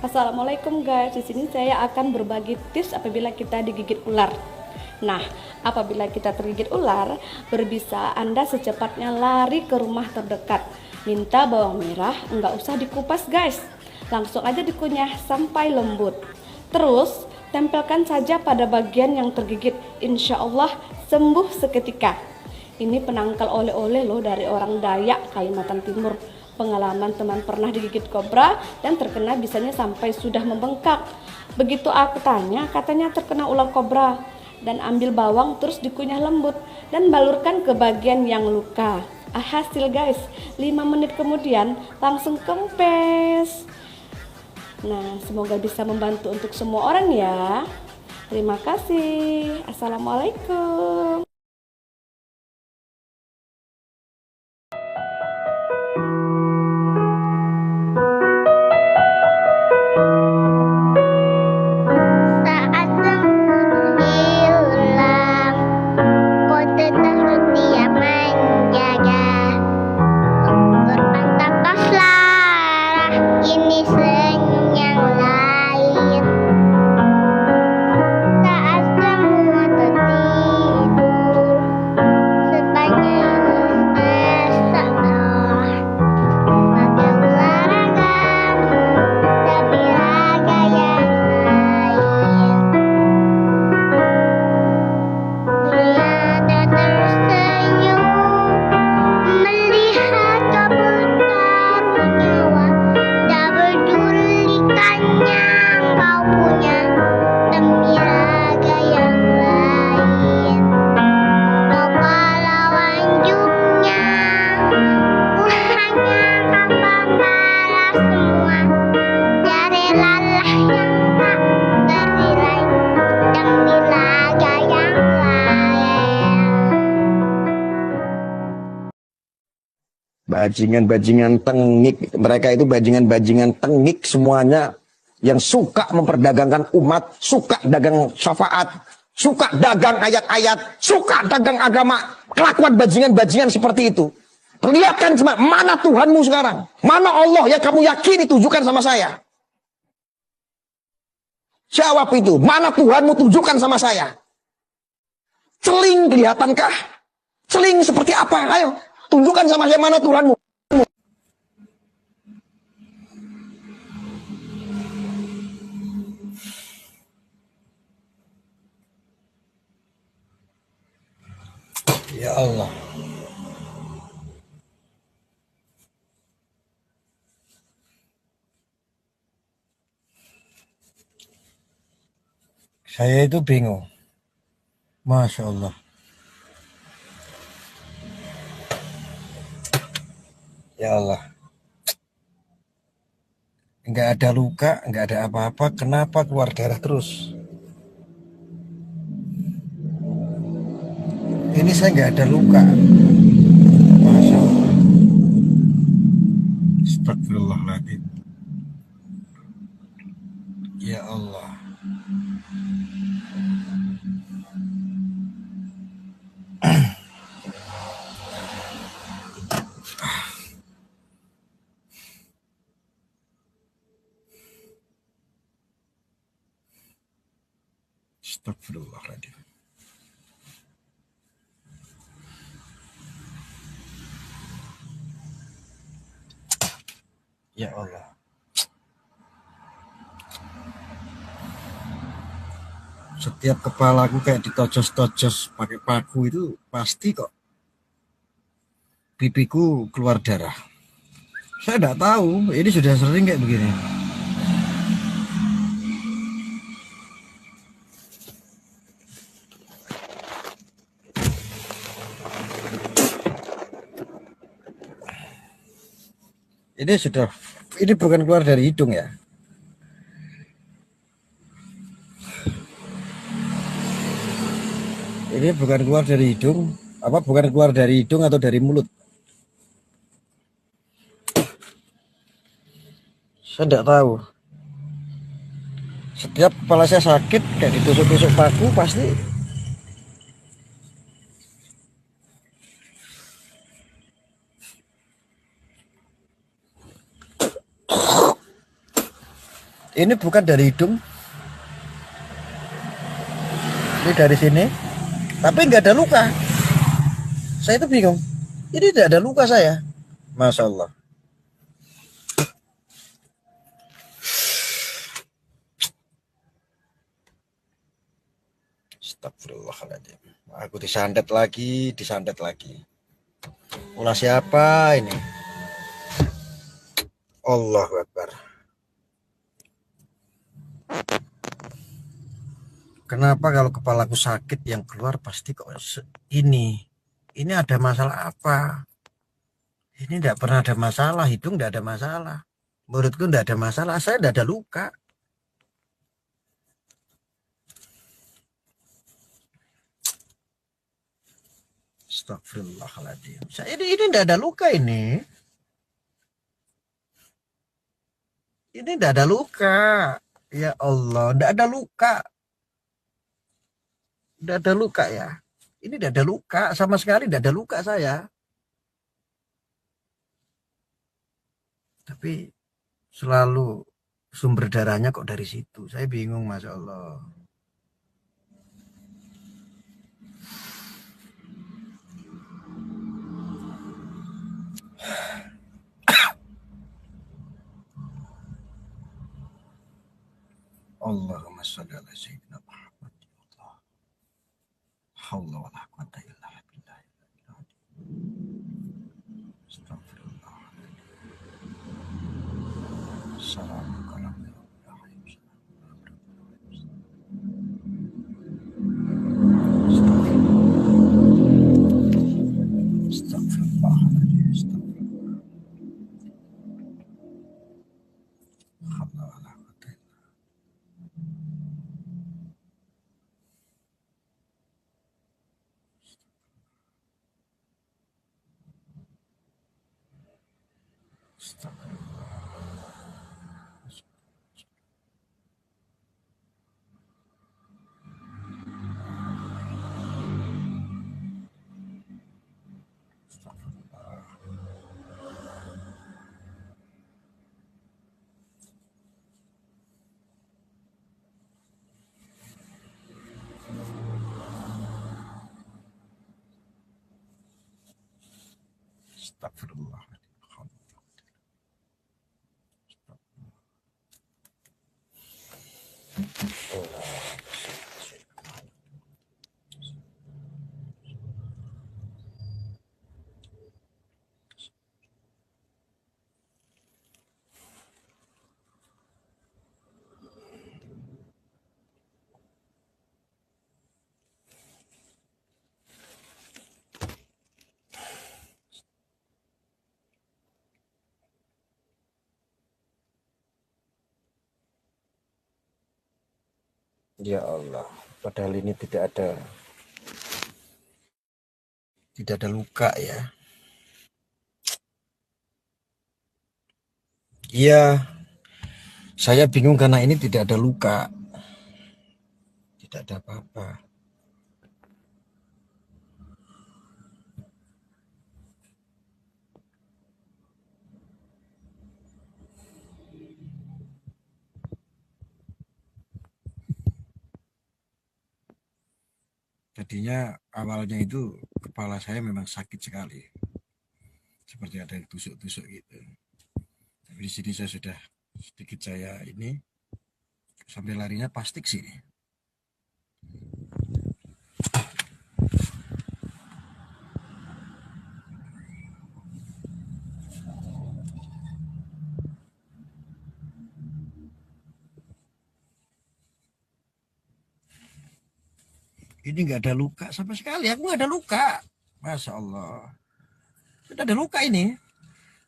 Assalamualaikum guys, di sini saya akan berbagi tips apabila kita digigit ular. Nah, apabila kita tergigit ular, berbisa Anda secepatnya lari ke rumah terdekat. Minta bawang merah, enggak usah dikupas guys. Langsung aja dikunyah sampai lembut. Terus, tempelkan saja pada bagian yang tergigit. Insya Allah sembuh seketika. Ini penangkal oleh-oleh loh dari orang Dayak, Kalimantan Timur. Pengalaman teman pernah digigit kobra dan terkena bisanya sampai sudah membengkak. Begitu aku tanya, katanya terkena ular kobra. Dan ambil bawang terus dikunyah lembut dan balurkan ke bagian yang luka. Hasil guys, 5 menit kemudian langsung kempes. Nah, semoga bisa membantu untuk semua orang ya. Terima kasih. Assalamualaikum. Saat semut hilang, kau tetap setia menjaga. Berpantaslah ini senyum yang lain. Saat semut tertidur, sepanjang tersadar. Pakai olahraga, tapi raga yang lain. Ternyata tersenyum melihat kau bertaruh nyawa. Tak pedulikannya kau punya demi raga yang lain. Kau pahlawan jubnya, ku hanya akan membalas semua. Dari lelah yang tak ternilai demi raga yang lain. Bajingan-bajingan tengik, mereka itu bajingan-bajingan tengik semuanya yang suka memperdagangkan umat, suka dagang syafaat, suka dagang ayat-ayat, suka dagang agama. Kelakuan bajingan-bajingan seperti itu. Perlihatkan mana Tuhanmu sekarang, mana Allah yang kamu yakini, tunjukkan sama saya. Jawab itu, mana Tuhanmu, tunjukkan sama saya. Celing kelihatankah? Celing seperti apa? Ayo, tunjukkan sama saya mana Tuhanmu. Ya Allah. Saya itu bingung. Masya Allah. Ya Allah. Nggak ada luka, nggak ada apa-apa. Kenapa keluar darah terus? Ini saya nggak ada luka. Masya Allah. Astagfirullahaladzim. Ya Allah. Astagfirullahaladzim. Ya Allah. Setiap kepalaku kayak ditojos-tojos pakai paku itu pasti kok pipiku keluar darah. Saya tidak tahu, ini sudah sering kayak begini. Ini bukan keluar dari hidung ya. Ini bukan keluar dari hidung, bukan keluar dari hidung atau dari mulut. Saya tidak tahu. Setiap kepala saya sakit kayak ditusuk-tusuk paku pasti. Ini bukan dari hidung, ini dari sini, tapi nggak ada luka. Saya itu bingung, ini tidak ada luka saya. Masya Allah. Astagfirullahaladzim. Aku disantet lagi, disantet lagi. Ulah siapa ini? Allahu Akbar. Kenapa kalau kepalaku sakit yang keluar pasti kok ini? Ini ada masalah apa? Ini tidak pernah ada masalah, hidung tidak ada masalah. Menurutku tidak ada masalah, saya tidak ada luka. Astagfirullahaladzim. Saya ini tidak ada luka ini. Ini tidak ada luka. Ya Allah, tidak ada luka. Tidak ada luka ya. Ini tidak ada luka, sama sekali tidak ada luka saya. Tapi selalu sumber darahnya kok dari situ. Saya bingung, Masya Allah. Allahumma sholli ala sayyidina Muhammad. Haula wala quwwata illa billah. Astagfirullah. Astagfirullah. Ya Allah, padahal ini tidak ada luka ya. Iya, saya bingung karena ini tidak ada luka. Tidak ada apa-apa. Tadinya awalnya itu kepala saya memang sakit sekali. Seperti ada yang tusuk-tusuk gitu. Tapi di sini saya sudah sedikit saya ini sampai larinya plastik sini. Ini nggak ada luka sama sekali. Aku nggak ada luka. Masya Allah. Tidak ada luka ini.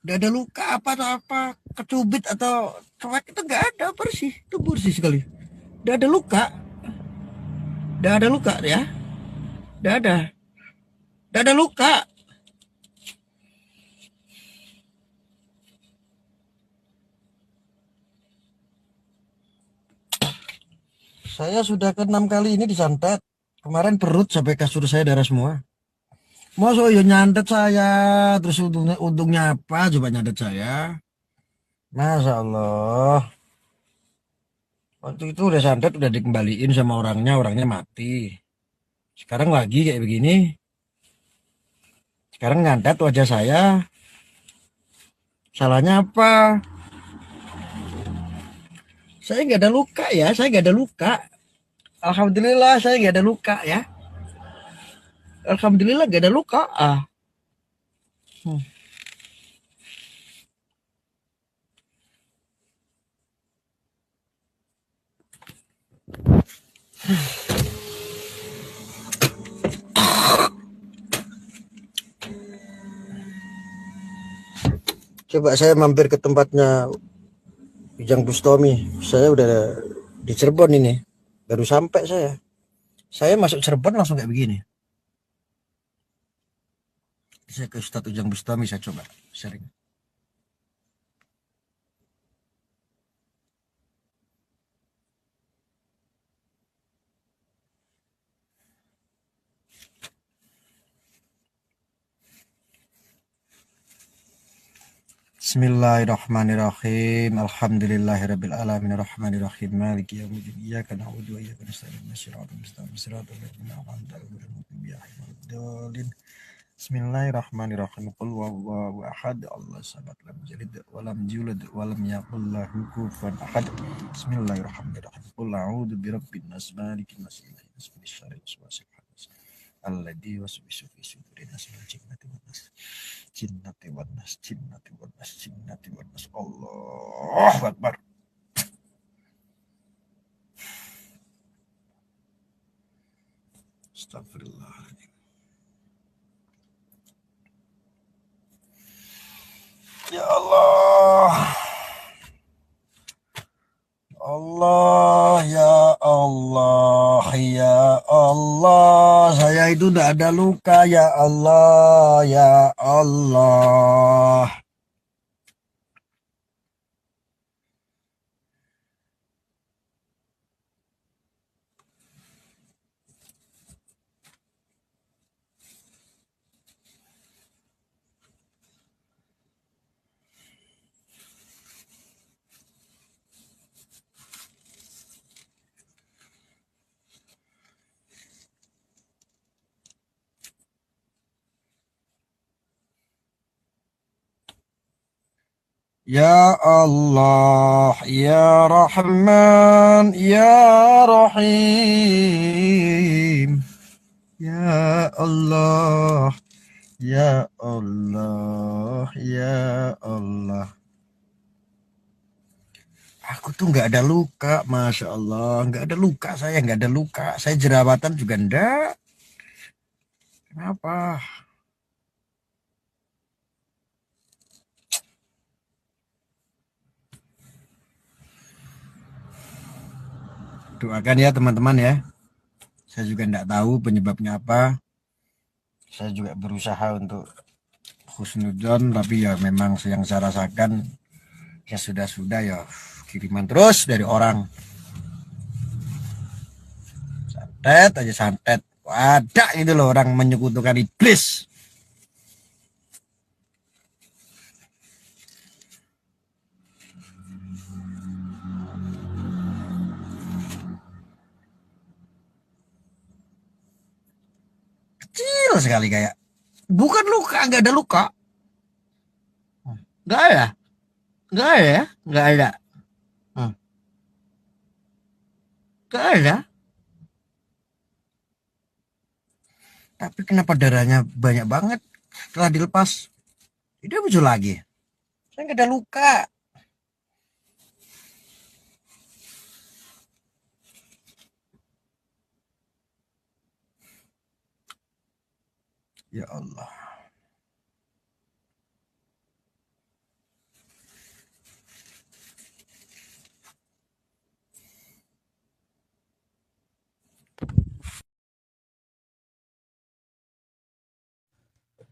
Tidak ada luka apa atau apa. Kecubit atau cuek itu nggak ada. Bersih. Itu bersih sekali. Tidak ada luka. Tidak ada luka ya. Tidak ada. Tidak ada luka. Saya sudah ke-6 kali ini disantet. Kemarin perut sampai kasur saya darah semua. Masa ya nyantet saya, terus untungnya apa coba nyantet saya? Masya Allah. Waktu itu udah santet, udah dikembaliin sama orangnya mati. Sekarang lagi kayak begini. Sekarang nyantet wajah saya. Salahnya apa? Saya nggak ada luka ya, saya nggak ada luka. Alhamdulillah saya nggak ada luka ya. Alhamdulillah nggak ada luka. Hmm. Coba saya mampir ke tempatnya Ujang Bustami. Saya udah di Cirebon ini. Baru sampai saya. Saya masuk Cirebon langsung kayak begini. Saya ke Ustadz Ujang Bustami, saya coba sharing. Bismillahirrahmanirrahim. Alhamdulillahirabbil alamin arrahmanirrahim maliki yaumiddin iyyaka na'budu wa iyyaka nasta'in ihdinas siratal mustaqim siratal ladzina an'amta 'alaihim ghairil maghdubi 'alaihim waladdallin. Bismillahirrahmanirrahim. Qul huwallahu ahad, Allahus samad, lam yalid wa lam yulad wa lam yakul lahu kufuwan ahad. Bismillahirrahmanirrahim. Qul a'udzu birabbin nas, malikin nas, ilahin nas, min syarril waswasil khannas, alladzi yuwaswisu fi sudurin nas, min jinnati wan nas. Jinnati wan nas, jinnati wan nas, jinnati wan nas. Allahu Akbar. Astagfirullahaladzim. Ya Allah. Allah, ya Allah, ya Allah, saya itu tidak ada luka, ya Allah, ya Allah. Ya Allah, ya Rahman, ya Rahim. Ya Allah, ya Allah, ya Allah. Aku tuh nggak ada luka, Masya Allah. Nggak ada luka, saya nggak ada luka. Saya jerawatan juga enggak. Kenapa? Doakan ya teman-teman ya. Saya juga enggak tahu penyebabnya apa. Saya juga berusaha untuk husnudzon, tapi ya memang yang saya rasakan ya sudah ya kiriman terus dari orang. Santet aja santet. Ada itu loh orang menyekutukan iblis. Kecil sekali kayak. Bukan luka, nggak ada luka. Nggak ada. Nggak ada ya? Nggak ada. Nggak ada. Tapi kenapa darahnya banyak banget setelah dilepas? Tidak muncul lagi. Saya nggak ada luka. Ya Allah.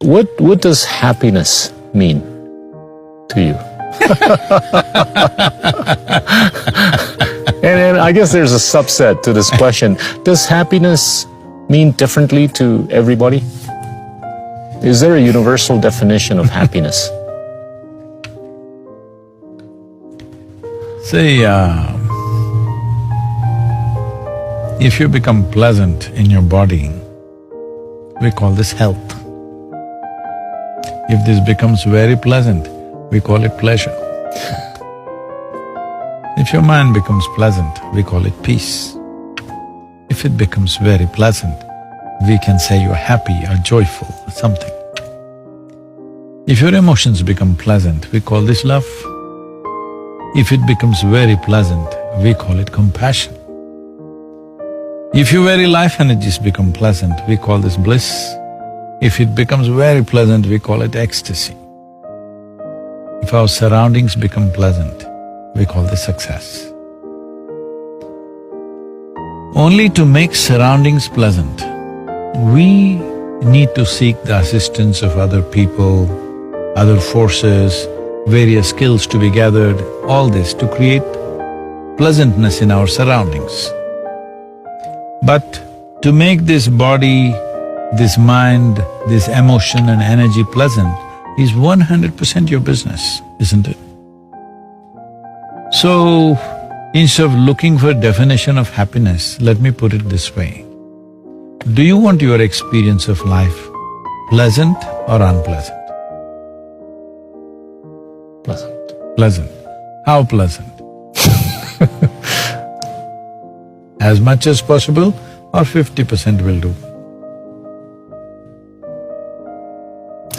What does happiness mean to you? and I guess there's a subset to this question. Does happiness mean differently to everybody? Is there a universal definition of happiness? See, If you become pleasant in your body, we call this health. If this becomes very pleasant, we call it pleasure. If your mind becomes pleasant, we call it peace. If it becomes very pleasant, we can say you're happy or joyful or something. If your emotions become pleasant, we call this love. If it becomes very pleasant, we call it compassion. If your very life energies become pleasant, we call this bliss. If it becomes very pleasant, we call it ecstasy. If our surroundings become pleasant, we call this success. Only to make surroundings pleasant, we need to seek the assistance of other people, other forces, various skills to be gathered, all this to create pleasantness in our surroundings. But to make this body, this mind, this emotion and energy pleasant is 100% your business, isn't it? So, instead of looking for a definition of happiness, let me put it this way. Do you want your experience of life pleasant or unpleasant? Pleasant. Pleasant. How pleasant? As much as possible or 50% will do?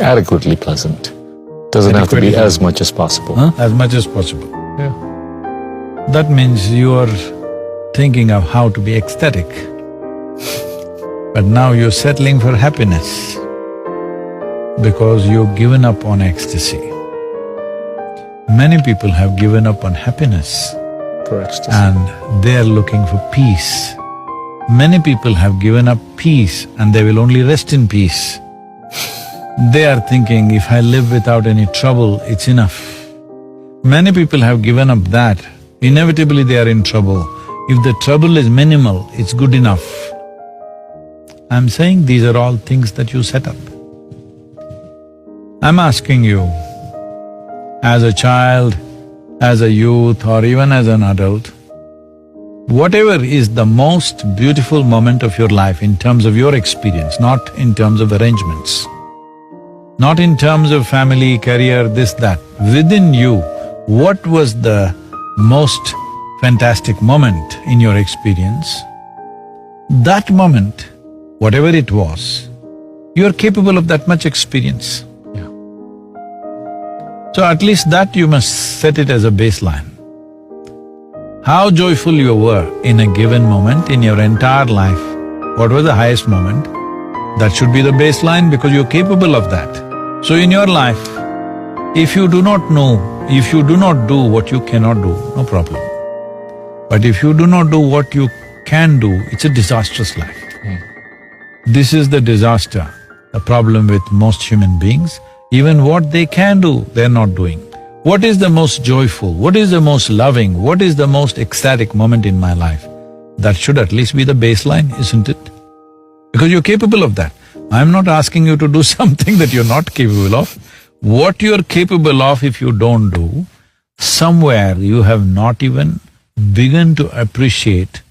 Adequately pleasant. Doesn't have to be Adequately as much as possible. Huh? As much as possible. Yeah. That means you are thinking of how to be ecstatic. But now you're settling for happiness because you've given up on ecstasy. Many people have given up on happiness For ecstasy. and they are looking for peace. Many people have given up peace and they will only rest in peace. They are thinking, if I live without any trouble, it's enough. Many people have given up that, inevitably they are in trouble. If the trouble is minimal, it's good enough. I'm saying these are all things that you set up. I'm asking you, as a child, as a youth or even as an adult, whatever is the most beautiful moment of your life in terms of your experience, not in terms of arrangements, not in terms of family, career, this, that, within you, what was the most fantastic moment in your experience? That moment, whatever it was, you are capable of that much experience. Yeah. So at least that you must set it as a baseline. How joyful you were in a given moment in your entire life, what was the highest moment? That should be the baseline because you're capable of that. So in your life, if you do not know, if you do not do what you cannot do, no problem. But if you do not do what you can do, it's a disastrous life. This is the disaster, the problem with most human beings. Even what they can do, they're not doing. What is the most joyful, what is the most loving, what is the most ecstatic moment in my life? That should at least be the baseline, isn't it? Because you're capable of that. I'm not asking you to do something that you're not capable of. What you're capable of, if you don't do, somewhere you have not even begun to appreciate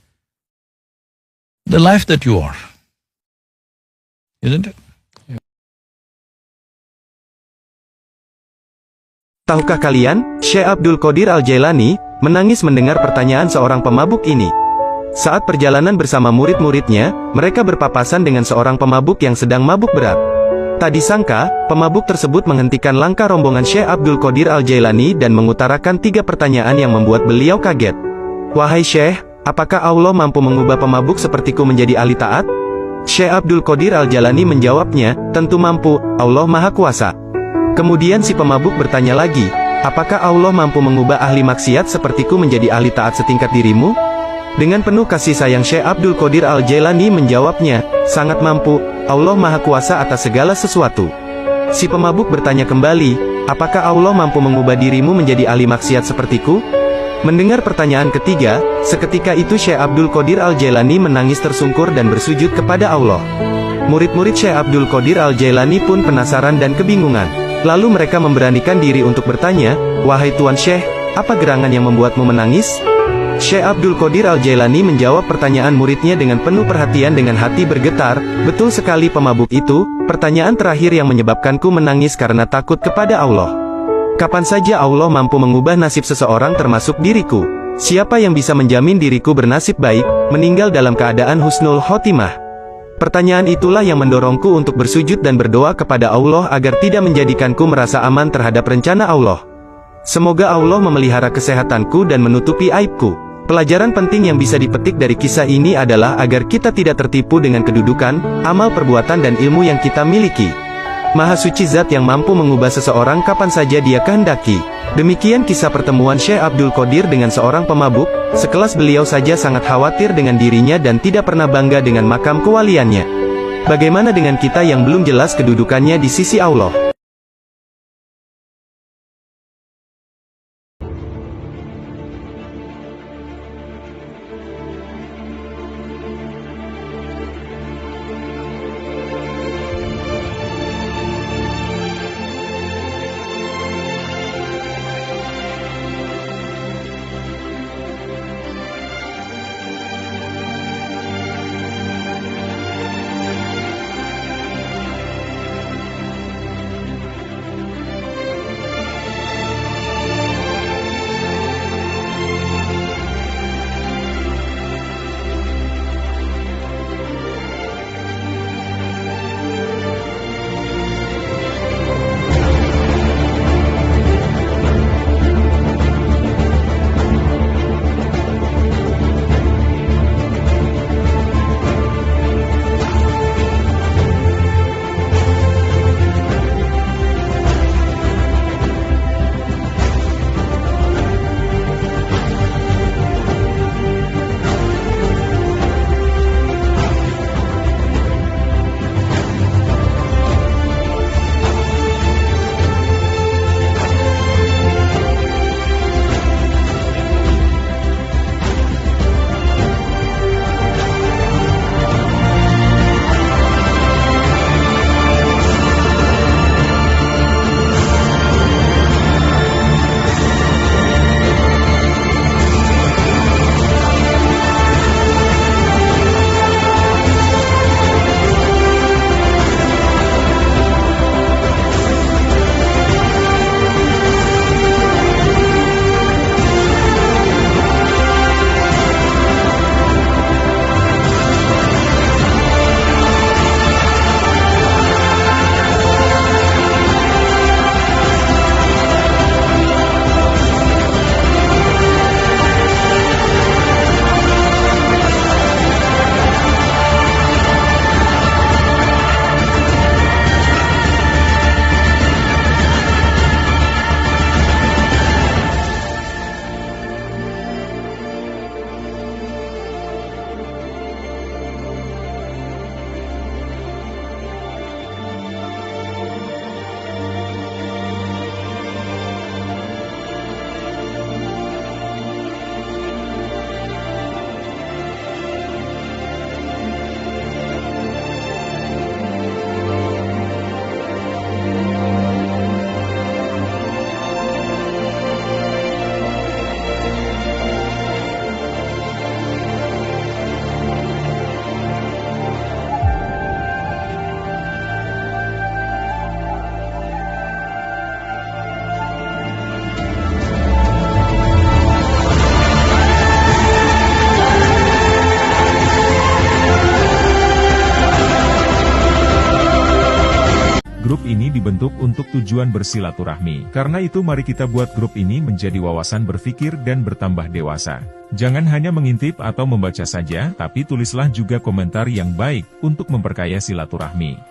the life that you are, isn't it? Tahukah kalian, Syekh Abdul Qadir Al-Jailani menangis mendengar pertanyaan seorang pemabuk ini. Saat perjalanan bersama murid-muridnya, mereka berpapasan dengan seorang pemabuk yang sedang mabuk berat. Tak disangka, pemabuk tersebut menghentikan langkah rombongan Syekh Abdul Qadir Al-Jailani dan mengutarakan 3 pertanyaan yang membuat beliau kaget. Wahai Syekh, apakah Allah mampu mengubah pemabuk sepertiku menjadi ahli taat? Syekh Abdul Qadir Al-Jailani menjawabnya, tentu mampu, Allah Maha Kuasa. Kemudian si pemabuk bertanya lagi, apakah Allah mampu mengubah ahli maksiat sepertiku menjadi ahli taat setingkat dirimu? Dengan penuh kasih sayang Syekh Abdul Qadir Al-Jailani menjawabnya, sangat mampu, Allah Maha Kuasa atas segala sesuatu. Si pemabuk bertanya kembali, apakah Allah mampu mengubah dirimu menjadi ahli maksiat sepertiku? Mendengar pertanyaan ketiga, seketika itu Syekh Abdul Qadir Al-Jailani menangis tersungkur dan bersujud kepada Allah. Murid-murid Syekh Abdul Qadir Al-Jailani pun penasaran dan kebingungan. Lalu mereka memberanikan diri untuk bertanya, wahai Tuan Syekh, apa gerangan yang membuatmu menangis? Syekh Abdul Qadir Al-Jailani menjawab pertanyaan muridnya dengan penuh perhatian dengan hati bergetar. Betul sekali pemabuk itu, pertanyaan terakhir yang menyebabkanku menangis karena takut kepada Allah. Kapan saja Allah mampu mengubah nasib seseorang termasuk diriku? Siapa yang bisa menjamin diriku bernasib baik, meninggal dalam keadaan husnul khotimah? Pertanyaan itulah yang mendorongku untuk bersujud dan berdoa kepada Allah agar tidak menjadikanku merasa aman terhadap rencana Allah. Semoga Allah memelihara kesehatanku dan menutupi aibku. Pelajaran penting yang bisa dipetik dari kisah ini adalah agar kita tidak tertipu dengan kedudukan, amal perbuatan dan ilmu yang kita miliki. Maha suci zat yang mampu mengubah seseorang kapan saja dia kehendaki. Demikian kisah pertemuan Syekh Abdul Qadir dengan seorang pemabuk. Sekelas beliau saja sangat khawatir dengan dirinya dan tidak pernah bangga dengan makam kewaliannya. Bagaimana dengan kita yang belum jelas kedudukannya di sisi Allah? Grup ini dibentuk untuk tujuan bersilaturahmi. Karena itu mari kita buat grup ini menjadi wawasan berpikir dan bertambah dewasa. Jangan hanya mengintip atau membaca saja, tapi tulislah juga komentar yang baik, untuk memperkaya silaturahmi.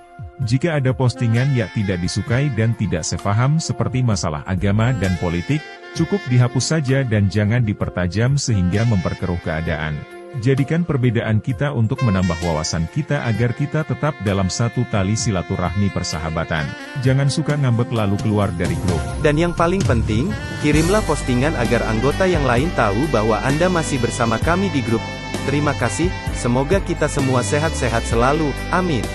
Jika ada postingan yang tidak disukai dan tidak sepaham seperti masalah agama dan politik, cukup dihapus saja dan jangan dipertajam sehingga memperkeruh keadaan. Jadikan perbedaan kita untuk menambah wawasan kita agar kita tetap dalam satu tali silaturahmi persahabatan. Jangan suka ngambek lalu keluar dari grup. Dan yang paling penting, kirimlah postingan agar anggota yang lain tahu bahwa Anda masih bersama kami di grup. Terima kasih, semoga kita semua sehat-sehat selalu, amin.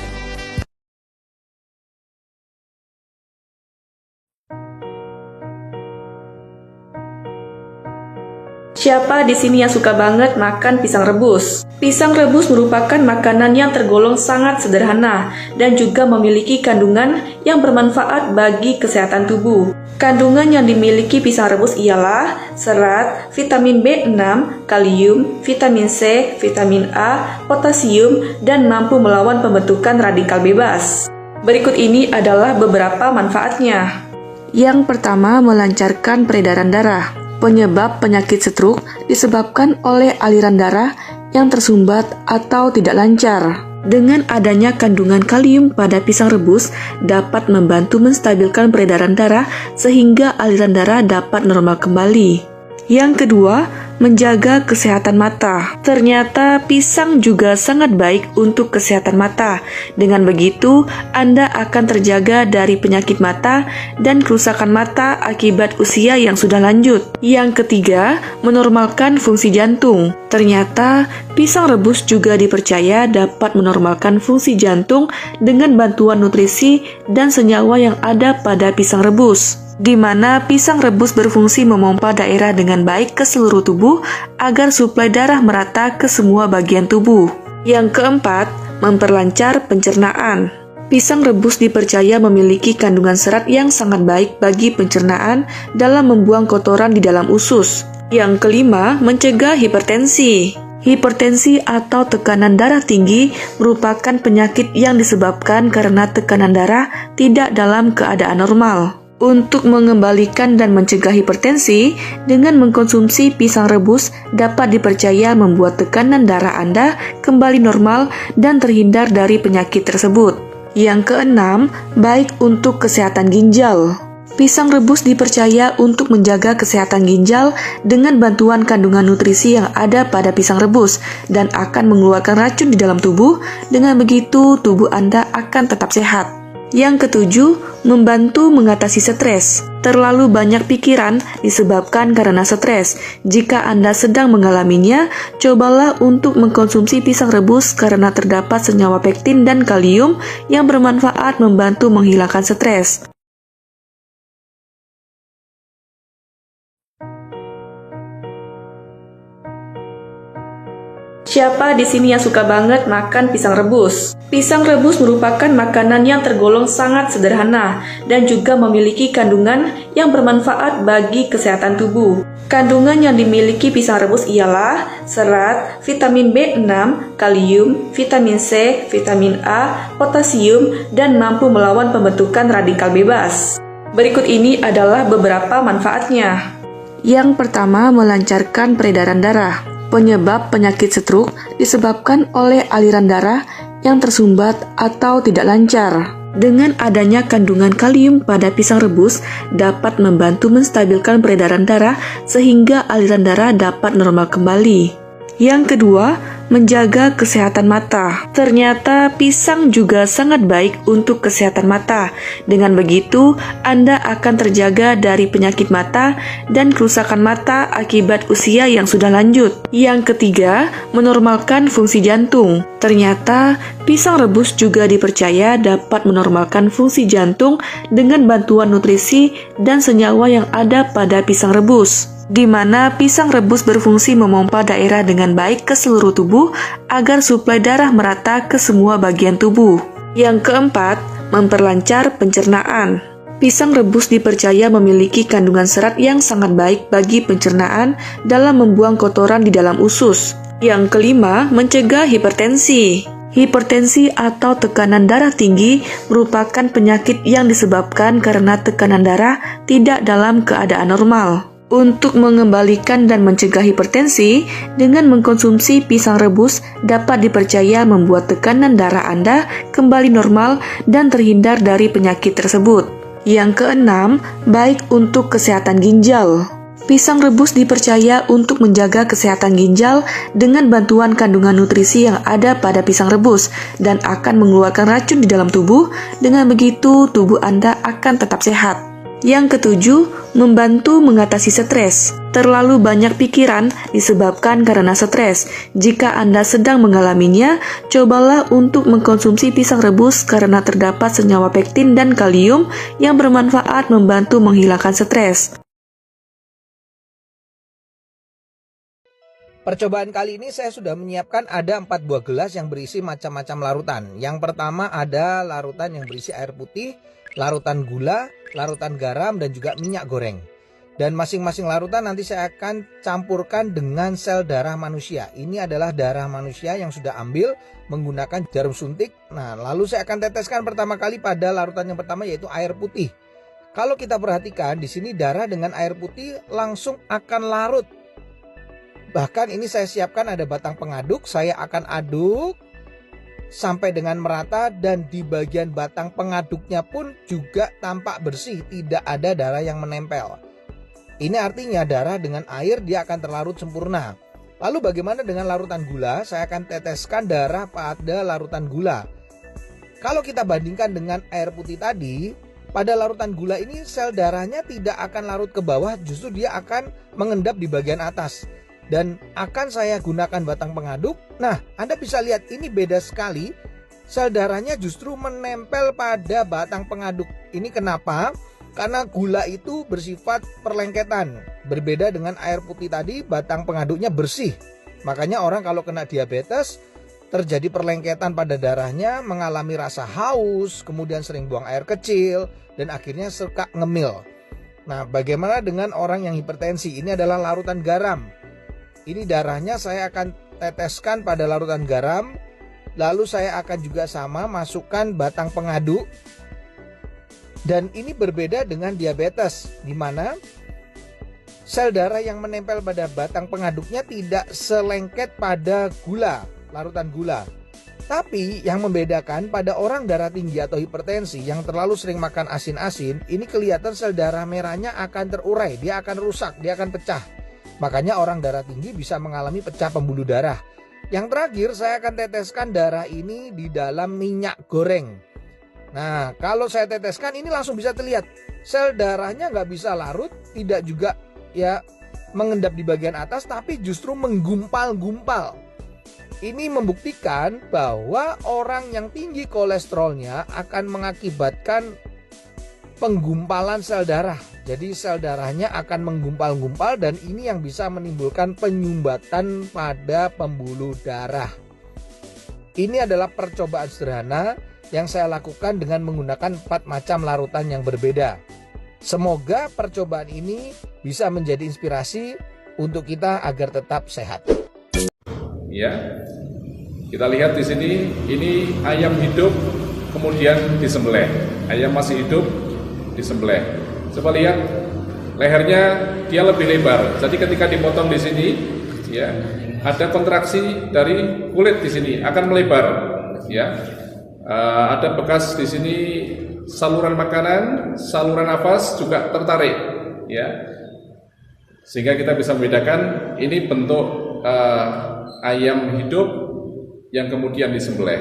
Siapa di sini yang suka banget makan pisang rebus? Pisang rebus merupakan makanan yang tergolong sangat sederhana dan juga memiliki kandungan yang bermanfaat bagi kesehatan tubuh. Kandungan yang dimiliki pisang rebus ialah serat, vitamin B6, kalium, vitamin C, vitamin A, potasium, dan mampu melawan pembentukan radikal bebas. Berikut ini adalah beberapa manfaatnya. Yang pertama, melancarkan peredaran darah. Penyebab penyakit stroke disebabkan oleh aliran darah yang tersumbat atau tidak lancar. Dengan adanya kandungan kalium pada pisang rebus dapat membantu menstabilkan peredaran darah sehingga aliran darah dapat normal kembali. Yang kedua, menjaga kesehatan mata. Ternyata pisang juga sangat baik untuk kesehatan mata. Dengan begitu, Anda akan terjaga dari penyakit mata dan kerusakan mata akibat usia yang sudah lanjut. Yang ketiga, menormalkan fungsi jantung. Ternyata, pisang rebus juga dipercaya dapat menormalkan fungsi jantung dengan bantuan nutrisi dan senyawa yang ada pada pisang rebus, di mana pisang rebus berfungsi memompa daerah dengan baik ke seluruh tubuh agar suplai darah merata ke semua bagian tubuh. Yang keempat, memperlancar pencernaan. Pisang rebus dipercaya memiliki kandungan serat yang sangat baik bagi pencernaan dalam membuang kotoran di dalam usus. Yang kelima, mencegah hipertensi. Hipertensi atau tekanan darah tinggi merupakan penyakit yang disebabkan karena tekanan darah tidak dalam keadaan normal. Untuk mengembalikan dan mencegah hipertensi, dengan mengkonsumsi pisang rebus dapat dipercaya membuat tekanan darah Anda kembali normal dan terhindar dari penyakit tersebut. Yang keenam, baik untuk kesehatan ginjal. Pisang rebus dipercaya untuk menjaga kesehatan ginjal dengan bantuan kandungan nutrisi yang ada pada pisang rebus dan akan mengeluarkan racun di dalam tubuh. Dengan begitu, tubuh Anda akan tetap sehat. Yang ketujuh, membantu mengatasi stres. Terlalu banyak pikiran disebabkan karena stres. Jika Anda sedang mengalaminya, cobalah untuk mengkonsumsi pisang rebus karena terdapat senyawa pektin dan kalium yang bermanfaat membantu menghilangkan stres. Siapa di sini yang suka banget makan pisang rebus? Pisang rebus merupakan makanan yang tergolong sangat sederhana dan juga memiliki kandungan yang bermanfaat bagi kesehatan tubuh. Kandungan yang dimiliki pisang rebus ialah serat, vitamin B6, kalium, vitamin C, vitamin A, potasium, dan mampu melawan pembentukan radikal bebas. Berikut ini adalah beberapa manfaatnya. Yang pertama, melancarkan peredaran darah. Penyebab penyakit stroke disebabkan oleh aliran darah yang tersumbat atau tidak lancar. Dengan adanya kandungan kalium pada pisang rebus dapat membantu menstabilkan peredaran darah sehingga aliran darah dapat normal kembali. Yang kedua, menjaga kesehatan mata. Ternyata pisang juga sangat baik untuk kesehatan mata. Dengan begitu, Anda akan terjaga dari penyakit mata dan kerusakan mata akibat usia yang sudah lanjut. Yang ketiga, menormalkan fungsi jantung. Ternyata, pisang rebus juga dipercaya dapat menormalkan fungsi jantung dengan bantuan nutrisi dan senyawa yang ada pada pisang rebus, di mana pisang rebus berfungsi memompa daerah dengan baik ke seluruh tubuh agar suplai darah merata ke semua bagian tubuh. Yang keempat, memperlancar pencernaan. Pisang rebus dipercaya memiliki kandungan serat yang sangat baik bagi pencernaan dalam membuang kotoran di dalam usus. Yang kelima, mencegah hipertensi. Hipertensi atau tekanan darah tinggi merupakan penyakit yang disebabkan karena tekanan darah tidak dalam keadaan normal. Untuk mengembalikan dan mencegah hipertensi, dengan mengkonsumsi pisang rebus dapat dipercaya membuat tekanan darah Anda kembali normal dan terhindar dari penyakit tersebut. Yang keenam, baik untuk kesehatan ginjal. Pisang rebus dipercaya untuk menjaga kesehatan ginjal dengan bantuan kandungan nutrisi yang ada pada pisang rebus dan akan mengeluarkan racun di dalam tubuh. Dengan begitu, tubuh Anda akan tetap sehat. Yang ketujuh, membantu mengatasi stres. Terlalu banyak pikiran disebabkan karena stres. Jika Anda sedang mengalaminya, cobalah untuk mengkonsumsi pisang rebus karena terdapat senyawa pektin dan kalium yang bermanfaat membantu menghilangkan stres. Percobaan kali ini saya sudah menyiapkan ada 4 buah gelas yang berisi macam-macam larutan. Yang pertama ada larutan yang berisi air putih, larutan gula, larutan garam, dan juga minyak goreng. Dan masing-masing larutan nanti saya akan campurkan dengan sel darah manusia. Ini adalah darah manusia yang sudah ambil menggunakan jarum suntik. Nah, lalu saya akan teteskan pertama kali pada larutan yang pertama, yaitu air putih. Kalau kita perhatikan di sini darah dengan air putih langsung akan larut. Bahkan ini saya siapkan ada batang pengaduk, saya akan aduk sampai dengan merata, dan di bagian batang pengaduknya pun juga tampak bersih, tidak ada darah yang menempel. Ini artinya darah dengan air dia akan terlarut sempurna. Lalu bagaimana dengan larutan gula? Saya akan teteskan darah pada larutan gula. Kalau kita bandingkan dengan air putih tadi, pada larutan gula ini sel darahnya tidak akan larut ke bawah, justru dia akan mengendap di bagian atas. Dan akan saya gunakan batang pengaduk. Nah, Anda bisa lihat ini beda sekali. Sel darahnya justru menempel pada batang pengaduk. Ini kenapa? Karena gula itu bersifat perlengketan. Berbeda dengan air putih tadi, batang pengaduknya bersih. Makanya orang kalau kena diabetes, terjadi perlengketan pada darahnya, mengalami rasa haus, kemudian sering buang air kecil, dan akhirnya suka ngemil. Nah, bagaimana dengan orang yang hipertensi? Ini adalah larutan garam. Ini darahnya saya akan teteskan pada larutan garam. Lalu saya akan juga sama masukkan batang pengaduk. Dan ini berbeda dengan diabetes, di mana sel darah yang menempel pada batang pengaduknya tidak selengket pada gula, larutan gula. Tapi yang membedakan pada orang darah tinggi atau hipertensi yang terlalu sering makan asin-asin, ini kelihatan sel darah merahnya akan terurai, dia akan rusak, dia akan pecah. Makanya orang darah tinggi bisa mengalami pecah pembuluh darah. Yang terakhir saya akan teteskan darah ini di dalam minyak goreng. Nah, kalau saya teteskan ini langsung bisa terlihat sel darahnya nggak bisa larut, tidak juga ya mengendap di bagian atas, tapi justru menggumpal-gumpal. Ini membuktikan bahwa orang yang tinggi kolesterolnya akan mengakibatkan penggumpalan sel darah. Jadi sel darahnya akan menggumpal-gumpal, dan ini yang bisa menimbulkan penyumbatan pada pembuluh darah. Ini adalah percobaan sederhana yang saya lakukan dengan menggunakan 4 macam larutan yang berbeda. Semoga percobaan ini bisa menjadi inspirasi untuk kita agar tetap sehat. Ya, kita lihat di sini, ini ayam hidup kemudian disembelih. Ayam masih hidup disembelih. Coba lihat lehernya, dia lebih lebar. Jadi ketika dipotong di sini, ya, ada kontraksi dari kulit di sini akan melebar. Ya, ada bekas di sini saluran makanan, saluran nafas juga tertarik. Ya, sehingga kita bisa membedakan ini bentuk ayam hidup yang kemudian disembelih.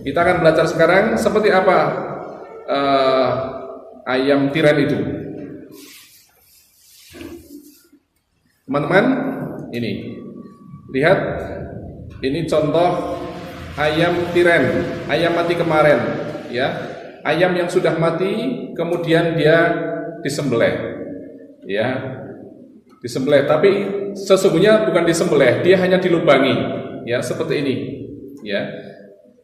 Kita akan belajar sekarang seperti apa ayam tiren itu. Teman-teman, ini lihat, ini contoh ayam tiren, ayam mati kemarin, ya, ayam yang sudah mati kemudian dia disembelih, ya, disembelih. Tapi sesungguhnya bukan disembelih, dia hanya dilubangi, ya, seperti ini, ya.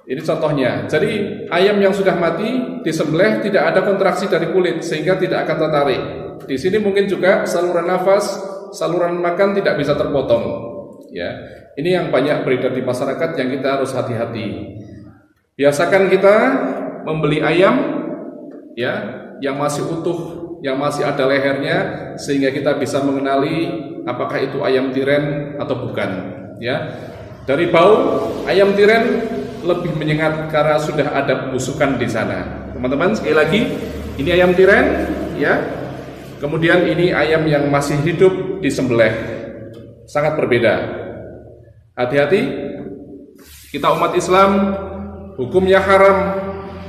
Ini contohnya. Jadi ayam yang sudah mati disembelih, tidak ada kontraksi dari kulit sehingga tidak akan tertarik. Di sini mungkin juga saluran nafas, saluran makan tidak bisa terpotong. Ya, ini yang banyak beredar di masyarakat yang kita harus hati-hati. Biasakan kita membeli ayam, ya, yang masih utuh, yang masih ada lehernya, sehingga kita bisa mengenali apakah itu ayam tiren atau bukan. Ya, dari bau ayam tiren lebih menyengat karena sudah ada pembusukan di sana. Teman-teman, sekali lagi, ini ayam tiren, ya. Kemudian ini ayam yang masih hidup disembelih. Sangat berbeda. Hati-hati, kita umat Islam hukumnya haram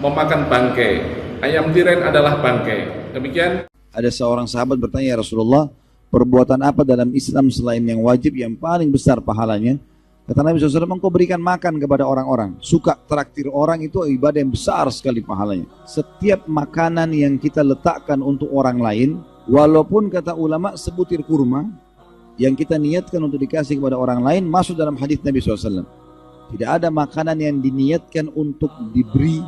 memakan bangkai. Ayam tiren adalah bangkai. Demikian. Ada seorang sahabat bertanya, ya Rasulullah, perbuatan apa dalam Islam selain yang wajib yang paling besar pahalanya? Kata Nabi SAW, engkau berikan makan kepada orang-orang. Suka traktir orang itu ibadah yang besar sekali pahalanya. Setiap makanan yang kita letakkan untuk orang lain, walaupun kata ulama sebutir kurma, yang kita niatkan untuk dikasih kepada orang lain masuk dalam hadis Nabi SAW. Tidak ada makanan yang diniatkan untuk diberi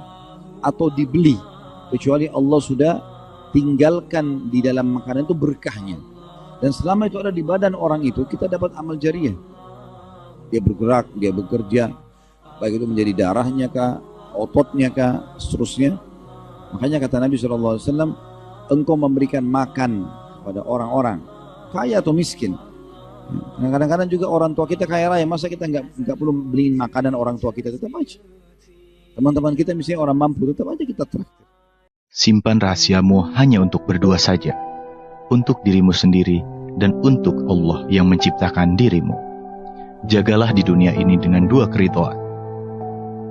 atau dibeli, kecuali Allah sudah tinggalkan di dalam makanan itu berkahnya. Dan selama itu ada di badan orang itu, kita dapat amal jariah. Dia bergerak, dia bekerja, baik itu menjadi darahnya kah, ototnya kah, seterusnya. Makanya kata Nabi SAW, engkau memberikan makan kepada orang-orang, kaya atau miskin. Kadang-kadang juga orang tua kita kaya raya, masa kita nggak perlu beliin makanan orang tua kita, tetap aja. Teman-teman kita misalnya orang mampu, tetap aja kita traktir. Simpan rahasiamu hanya untuk berdua saja, untuk dirimu sendiri dan untuk Allah yang menciptakan dirimu. Jagalah di dunia ini dengan dua keridhaan.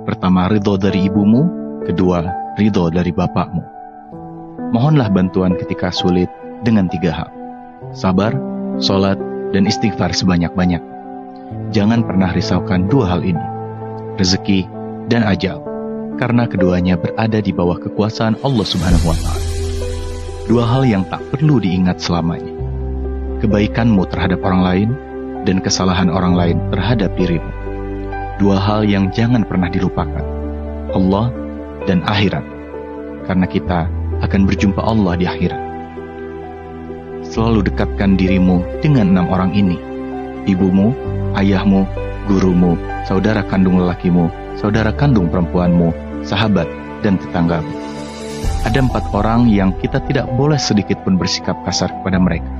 Pertama, ridho dari ibumu, kedua, ridho dari bapakmu. Mohonlah bantuan ketika sulit dengan 3 hal: sabar, sholat, dan istighfar sebanyak-banyak. Jangan pernah risaukan 2 hal ini, rezeki dan ajal, karena keduanya berada di bawah kekuasaan Allah Subhanahu wa Ta'ala. 2 hal yang tak perlu diingat selamanya: kebaikanmu terhadap orang lain dan kesalahan orang lain terhadap dirimu. 2 hal yang jangan pernah dilupakan: Allah dan akhirat, karena kita akan berjumpa Allah di akhirat. Selalu dekatkan dirimu dengan 6 orang ini: ibumu, ayahmu, gurumu, saudara kandung lelakimu, saudara kandung perempuanmu, sahabat, dan tetanggamu. Ada 4 orang yang kita tidak boleh sedikit pun bersikap kasar kepada mereka: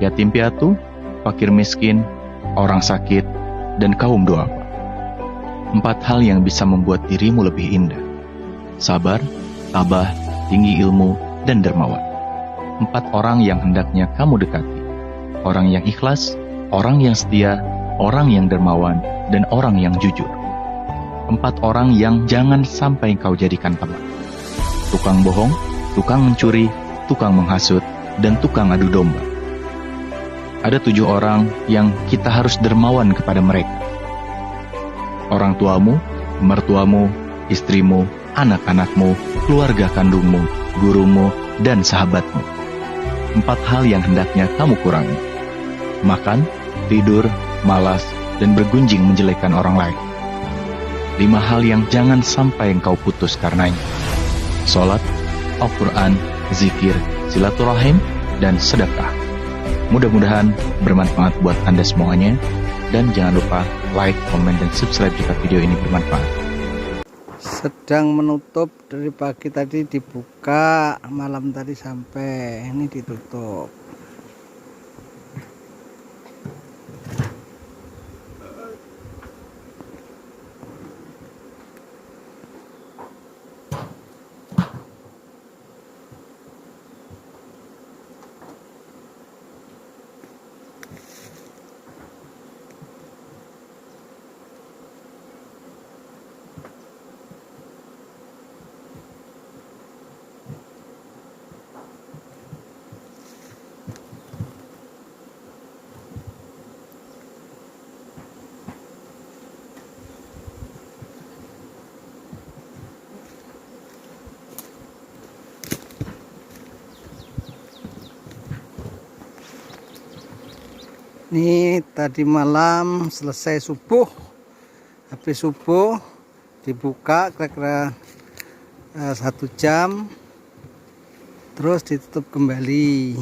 yatim piatu, fakir miskin, orang sakit, dan kaum duafa. 4 hal yang bisa membuat dirimu lebih indah: sabar, tabah, tinggi ilmu, dan dermawan. 4 orang yang hendaknya kamu dekati: orang yang ikhlas, orang yang setia, orang yang dermawan, dan orang yang jujur. 4 orang yang jangan sampai kau jadikan teman: tukang bohong, tukang mencuri, tukang menghasut, dan tukang adu domba. Ada 7 orang yang kita harus dermawan kepada mereka: orang tuamu, mertuamu, istrimu, anak-anakmu, keluarga kandungmu, gurumu, dan sahabatmu. 4 hal yang hendaknya kamu kurangi: makan, tidur, malas, dan bergunjing menjelekkan orang lain. 5 hal yang jangan sampai engkau putus karenanya: sholat, Al-Quran, zikir, silaturahim, dan sedekah. Mudah-mudahan bermanfaat buat Anda semuanya, dan jangan lupa like, komen, dan subscribe jika video ini bermanfaat. Sedang menutup, dari pagi tadi dibuka, malam tadi sampai ini ditutup. Ini tadi malam selesai subuh, habis subuh dibuka kira-kira 1 jam, terus ditutup kembali.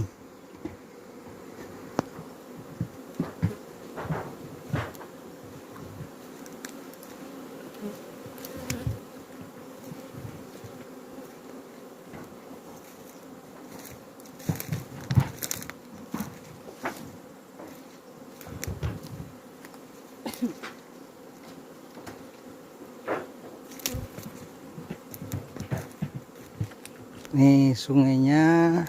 Nih sungainya,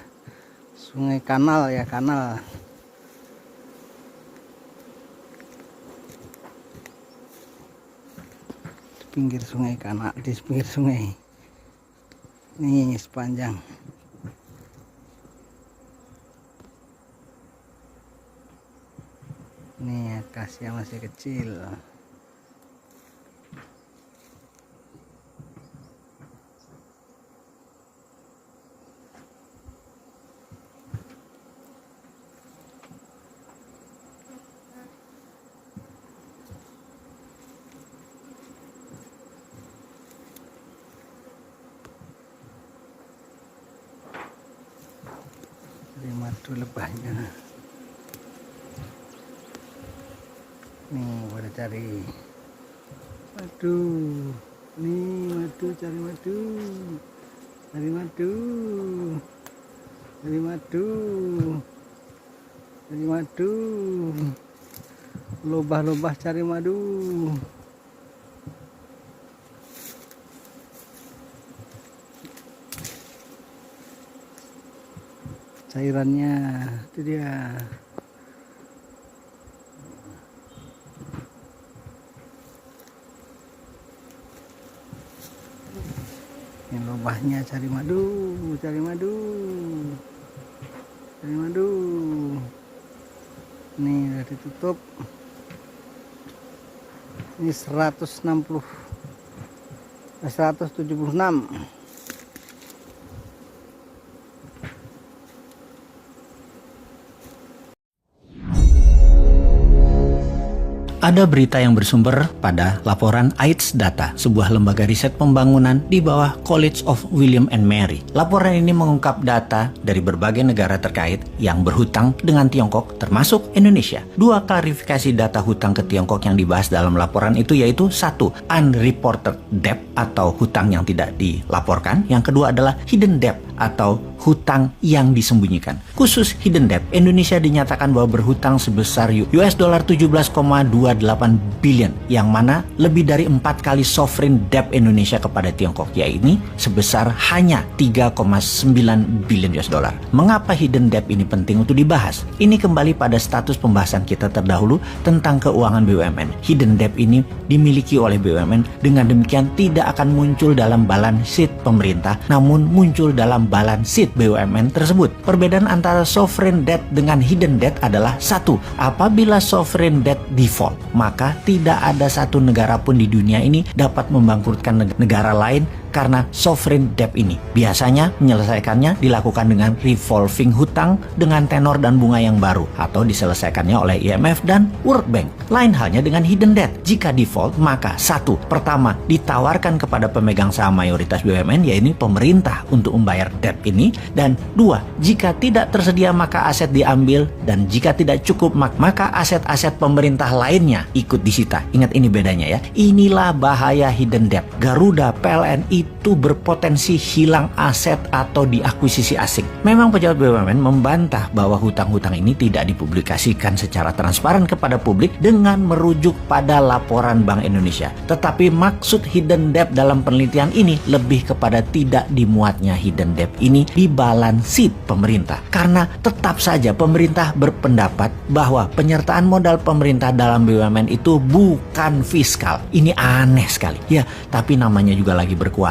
sungai kanal ya, kanal. Di pinggir sungai kanal, di pinggir sungai. Nih sepanjang. Nih akasia masih kecil. Itu lebahnya. Nih pada cari madu. Nih madu, cari madu. Cari madu. Cari madu. Cari madu. Lobah-lobah cari madu. Cairannya itu dia. Ini lobahnya cari madu, cari madu, cari madu. Nih udah ditutup. Ini 176. Ada berita yang bersumber pada laporan AIDS Data, sebuah lembaga riset pembangunan di bawah College of William and Mary. Laporan ini mengungkap data dari berbagai negara terkait yang berhutang dengan Tiongkok, termasuk Indonesia. Dua klarifikasi data hutang ke Tiongkok yang dibahas dalam laporan itu yaitu: satu, unreported debt atau hutang yang tidak dilaporkan. Yang kedua adalah hidden debt atau hutang yang disembunyikan. Khusus hidden debt, Indonesia dinyatakan bahwa berhutang sebesar US dollar 17,28 billion, yang mana lebih dari 4 kali sovereign debt Indonesia kepada Tiongkok, yaitu sebesar hanya 3,9 billion US dollar. Mengapa hidden debt ini penting untuk dibahas? Ini kembali pada status pembahasan kita terdahulu tentang keuangan BUMN. Hidden debt ini dimiliki oleh BUMN, dengan demikian tidak akan muncul dalam balance sheet pemerintah, namun muncul dalam balance sheet BUMN tersebut. Perbedaan antara sovereign debt dengan hidden debt adalah: satu, apabila sovereign debt default, maka tidak ada satu negara pun di dunia ini dapat membangkrutkan negara lain karena sovereign debt ini. Biasanya menyelesaikannya dilakukan dengan revolving hutang dengan tenor dan bunga yang baru, atau diselesaikannya oleh IMF dan World Bank. Lain halnya dengan hidden debt. Jika default, maka satu, pertama, ditawarkan kepada pemegang saham mayoritas BUMN, yaitu pemerintah, untuk membayar debt ini, dan dua, jika tidak tersedia maka aset diambil, dan jika tidak cukup maka aset-aset pemerintah lainnya ikut disita. Ingat, ini bedanya ya. Inilah bahaya hidden debt. Garuda, PLN itu berpotensi hilang aset atau diakuisisi asing. Memang pejabat BUMN membantah bahwa hutang-hutang ini tidak dipublikasikan secara transparan kepada publik dengan merujuk pada laporan Bank Indonesia. Tetapi maksud hidden debt dalam penelitian ini lebih kepada tidak dimuatnya hidden debt ini di balance sheet pemerintah. Karena tetap saja pemerintah berpendapat bahwa penyertaan modal pemerintah dalam BUMN itu bukan fiskal. Ini aneh sekali. Ya, tapi namanya juga lagi berkuasa.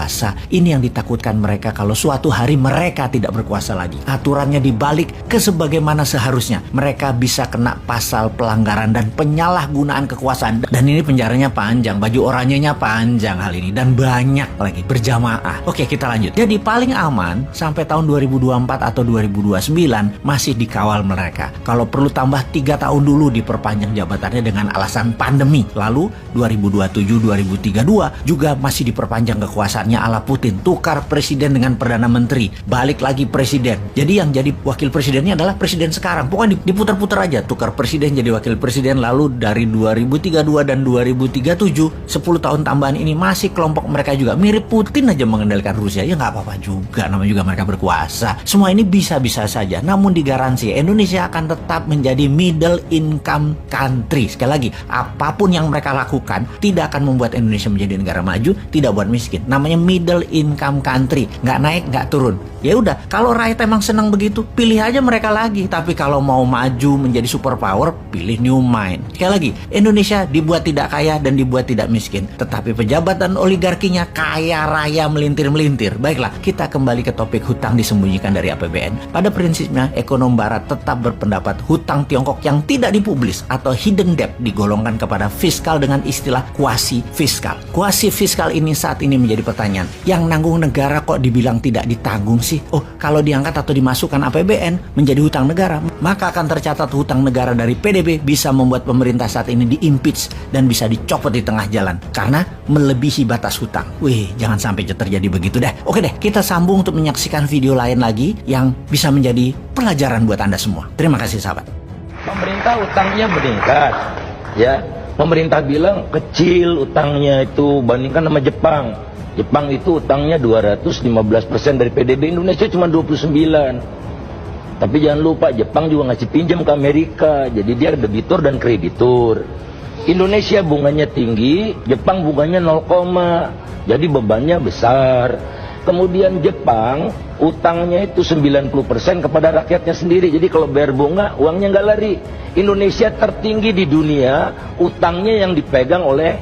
Ini yang ditakutkan mereka kalau suatu hari mereka tidak berkuasa lagi. Aturannya dibalik ke sebagaimana seharusnya. Mereka bisa kena pasal pelanggaran dan penyalahgunaan kekuasaan. Dan ini penjaranya panjang, baju oranyenya panjang hal ini, dan banyak lagi berjamaah. Oke, kita lanjut. Jadi paling aman sampai tahun 2024 atau 2029 masih dikawal mereka. Kalau perlu tambah 3 tahun dulu diperpanjang jabatannya dengan alasan pandemi. Lalu 2027-2032 juga masih diperpanjang kekuasaan ala Putin, tukar presiden dengan perdana menteri, balik lagi presiden. Jadi yang jadi wakil presidennya adalah presiden sekarang. Pokoknya diputar-putar aja, tukar presiden jadi wakil presiden. Lalu dari 2032 dan 2037, 10 tahun tambahan ini masih kelompok mereka juga mirip Putin aja mengendalikan Rusia. Ya nggak apa-apa juga, namanya juga mereka berkuasa. Semua ini bisa-bisa saja, namun digaransi Indonesia akan tetap menjadi middle income country. Sekali lagi, apapun yang mereka lakukan tidak akan membuat Indonesia menjadi negara maju, tidak buat miskin. Namanya middle income country, nggak naik nggak turun. Ya udah, kalau rakyat emang senang begitu, pilih aja mereka lagi. Tapi kalau mau maju menjadi superpower, pilih New Mind. Sekali lagi, Indonesia dibuat tidak kaya dan dibuat tidak miskin, tetapi pejabat dan oligarkinya kaya raya melintir-melintir. Baiklah, kita kembali ke topik hutang disembunyikan dari APBN. Pada prinsipnya, ekonom barat tetap berpendapat hutang Tiongkok yang tidak dipublis atau hidden debt digolongkan kepada fiskal dengan istilah kuasi fiskal. Kuasi fiskal ini saat ini menjadi pertanyaan pertanyaan, yang nanggung negara kok dibilang tidak ditanggung sih? Oh, kalau diangkat atau dimasukkan APBN menjadi hutang negara, maka akan tercatat hutang negara dari PDB bisa membuat pemerintah saat ini diimpeach dan bisa dicopot di tengah jalan karena melebihi batas hutang. Wih, jangan sampai terjadi begitu deh. Oke deh, kita sambung untuk menyaksikan video lain lagi yang bisa menjadi pelajaran buat Anda semua. Terima kasih sahabat. Pemerintah utangnya meningkat, ya. Pemerintah bilang kecil utangnya itu bandingkan sama Jepang. Jepang itu utangnya 215% dari PDB, Indonesia cuma 29. Tapi jangan lupa Jepang juga ngasih pinjam ke Amerika, jadi dia debitur dan kreditur. Indonesia bunganya tinggi, Jepang bunganya 0, jadi bebannya besar. Kemudian Jepang utangnya itu 90% kepada rakyatnya sendiri. Jadi kalau bayar bunga, uangnya nggak lari. Indonesia tertinggi di dunia, utangnya yang dipegang oleh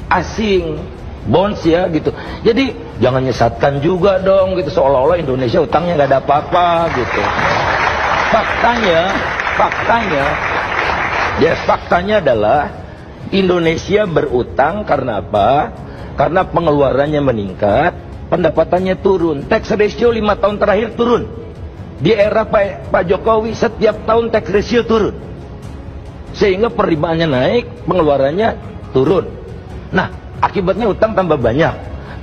asing, bonds ya gitu. Jadi jangan nyesatkan juga dong gitu, seolah-olah Indonesia utangnya nggak ada apa-apa gitu. Faktanya adalah Indonesia berutang karena apa? Karena pengeluarannya meningkat, pendapatannya turun. Tax ratio 5 tahun terakhir turun. Di era Pak Jokowi setiap tahun tax ratio turun. Sehingga penerimaannya naik, pengeluarannya turun. Nah, akibatnya utang tambah banyak.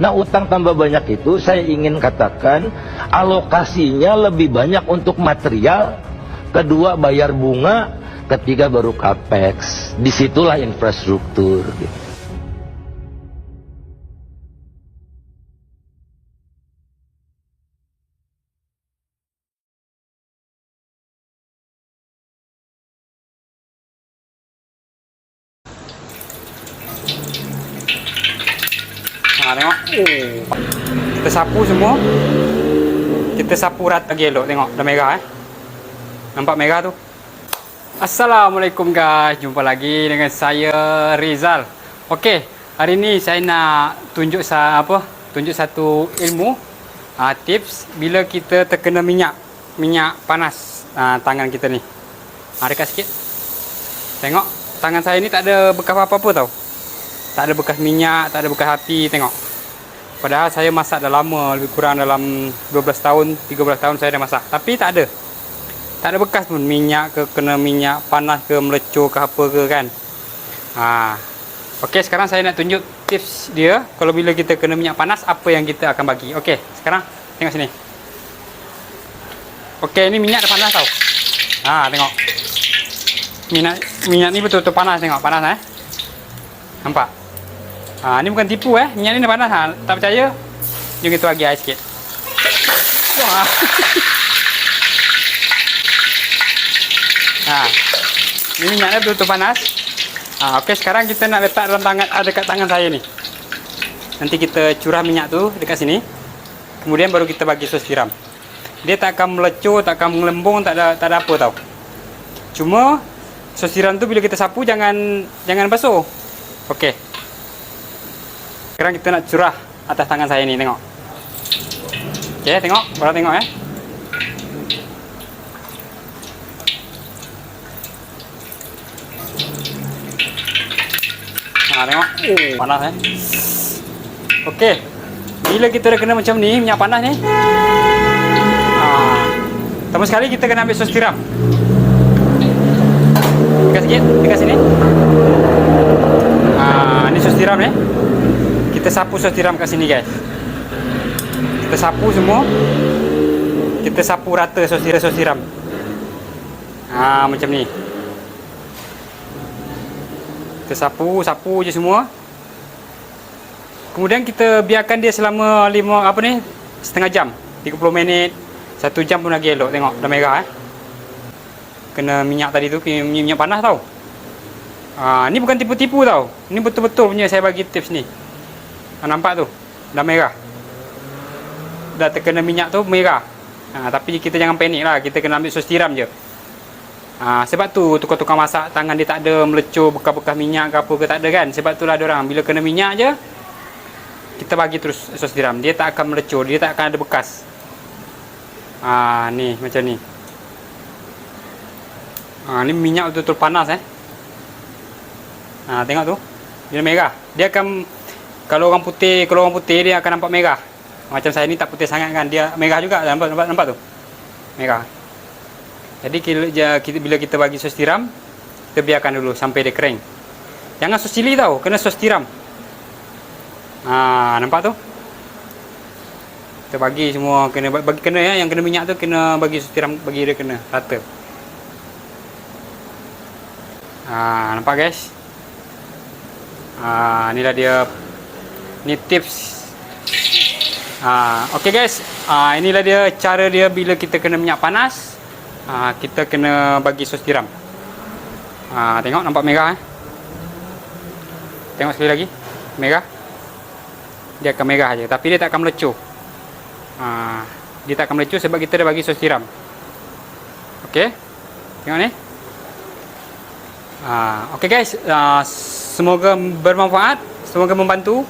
Nah, utang tambah banyak itu saya ingin katakan alokasinya lebih banyak untuk material, kedua bayar bunga, ketiga baru capex. Disitulah infrastruktur gitu. Nah, tengok. Kita sapu semua. Kita sapu rata lagi elok. Tengok, dah merah Nampak merah tu? Assalamualaikum guys. Jumpa lagi dengan saya Rizal. Okey, hari ni saya nak tunjuk satu ilmu, tips bila kita terkena minyak panas tangan kita ni. Dekat sikit. Tengok, tangan saya ni tak ada bekas apa-apa tau. Tak ada bekas minyak, tak ada bekas api, tengok. Padahal saya masak dah lama, lebih kurang dalam 12 tahun, 13 tahun saya dah masak. Tapi tak ada. Tak ada bekas pun minyak ke, kena minyak panas ke, melecur ke apa ke kan. Okey, sekarang saya nak tunjuk tips dia. Kalau bila kita kena minyak panas, apa yang kita akan bagi. Okey, sekarang tengok sini. Okey, ni minyak dah panas tau. Tengok. Minyak ni betul-betul panas, tengok. Panas Nampak? Ni bukan tipu minyak ni dah panas. Tak percaya? Jom kita bagi air sikit. Wah. Ni minyak dia betul-betul panas. Okey, sekarang kita nak letak dalam dekat tangan saya ni. Nanti kita curah minyak tu dekat sini. Kemudian baru kita bagi sos tiram. Dia tak akan melecur, tak akan melembung, tak ada apa tau. Cuma sos tiram tu bila kita sapu jangan basuh. Okey. Sekarang kita nak curah atas tangan saya ni, tengok. Okey, tengok, baru tengok tengok. Panas Okey. Bila kita dah kena macam ni, minyak panas ni. Pertama sekali kita kena ambil sos tiram. Dekat sikit, dekat sini. Ni sos tiram ni. Kita sapu sos tiram kat sini guys. Kita sapu semua. Kita sapu rata sos tiram. Macam ni. Kita sapu je semua. Kemudian kita biarkan dia selama setengah jam, 30 minit, 1 jam pun lagi elok. Tengok dah merah Kena minyak tadi tu, minyak panas tau. Ni bukan tipu-tipu tau. Ni betul-betul punya saya bagi tips ni. Nampak tu? Dah merah. Dah terkena minyak tu merah. Tapi kita jangan panik lah. Kita kena ambil sos tiram je. Sebab tu tukang-tukang masak tangan dia tak ada melecur bekas-bekas minyak ke apa ke, tak ada kan. Sebab tu lah diorang bila kena minyak je kita bagi terus sos tiram. Dia tak akan melecur, dia tak akan ada bekas. Ni macam ni. Ni minyak betul-betul panas Tengok tu. Dia merah. Dia akan Kalau orang putih dia akan nampak merah. Macam saya ni tak putih sangat kan, dia merah juga. Nampak tu? Merah. Jadi bila kita bagi sos tiram, kita biarkan dulu sampai dia kering. Jangan sos cili tau, kena sos tiram. Nampak tu? Kita bagi semua, kena ya, yang kena minyak tu kena bagi sos tiram, bagi dia kena rata. Nampak guys? Inilah dia. Ni tips. Okey guys, inilah dia cara dia bila kita kena minyak panas. Kita kena bagi sos tiram. Tengok nampak merah Tengok sekali lagi. Merah. Dia akan merah aja, tapi dia tak akan melecuh. Dia tak akan melecuh sebab kita dah bagi sos tiram. Okey. Tengok ni. Okey guys, semoga bermanfaat, semoga membantu.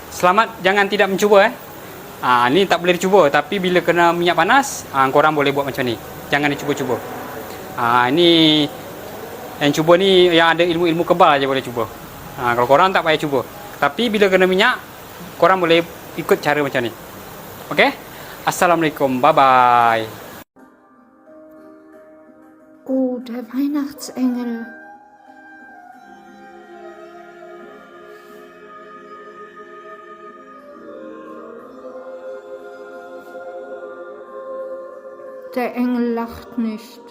Selamat, jangan tidak mencuba ni tak boleh dicuba, tapi bila kena minyak panas, korang boleh buat macam ni. Jangan dicuba-cuba. Ini yang cuba ni yang ada ilmu-ilmu kebal aja boleh cuba. Kalau korang tak payah cuba. Tapi bila kena minyak, korang boleh ikut cara macam ni. Okey? Assalamualaikum. Bye bye. Oh, der Weihnachtsengel. Der Engel lacht nicht.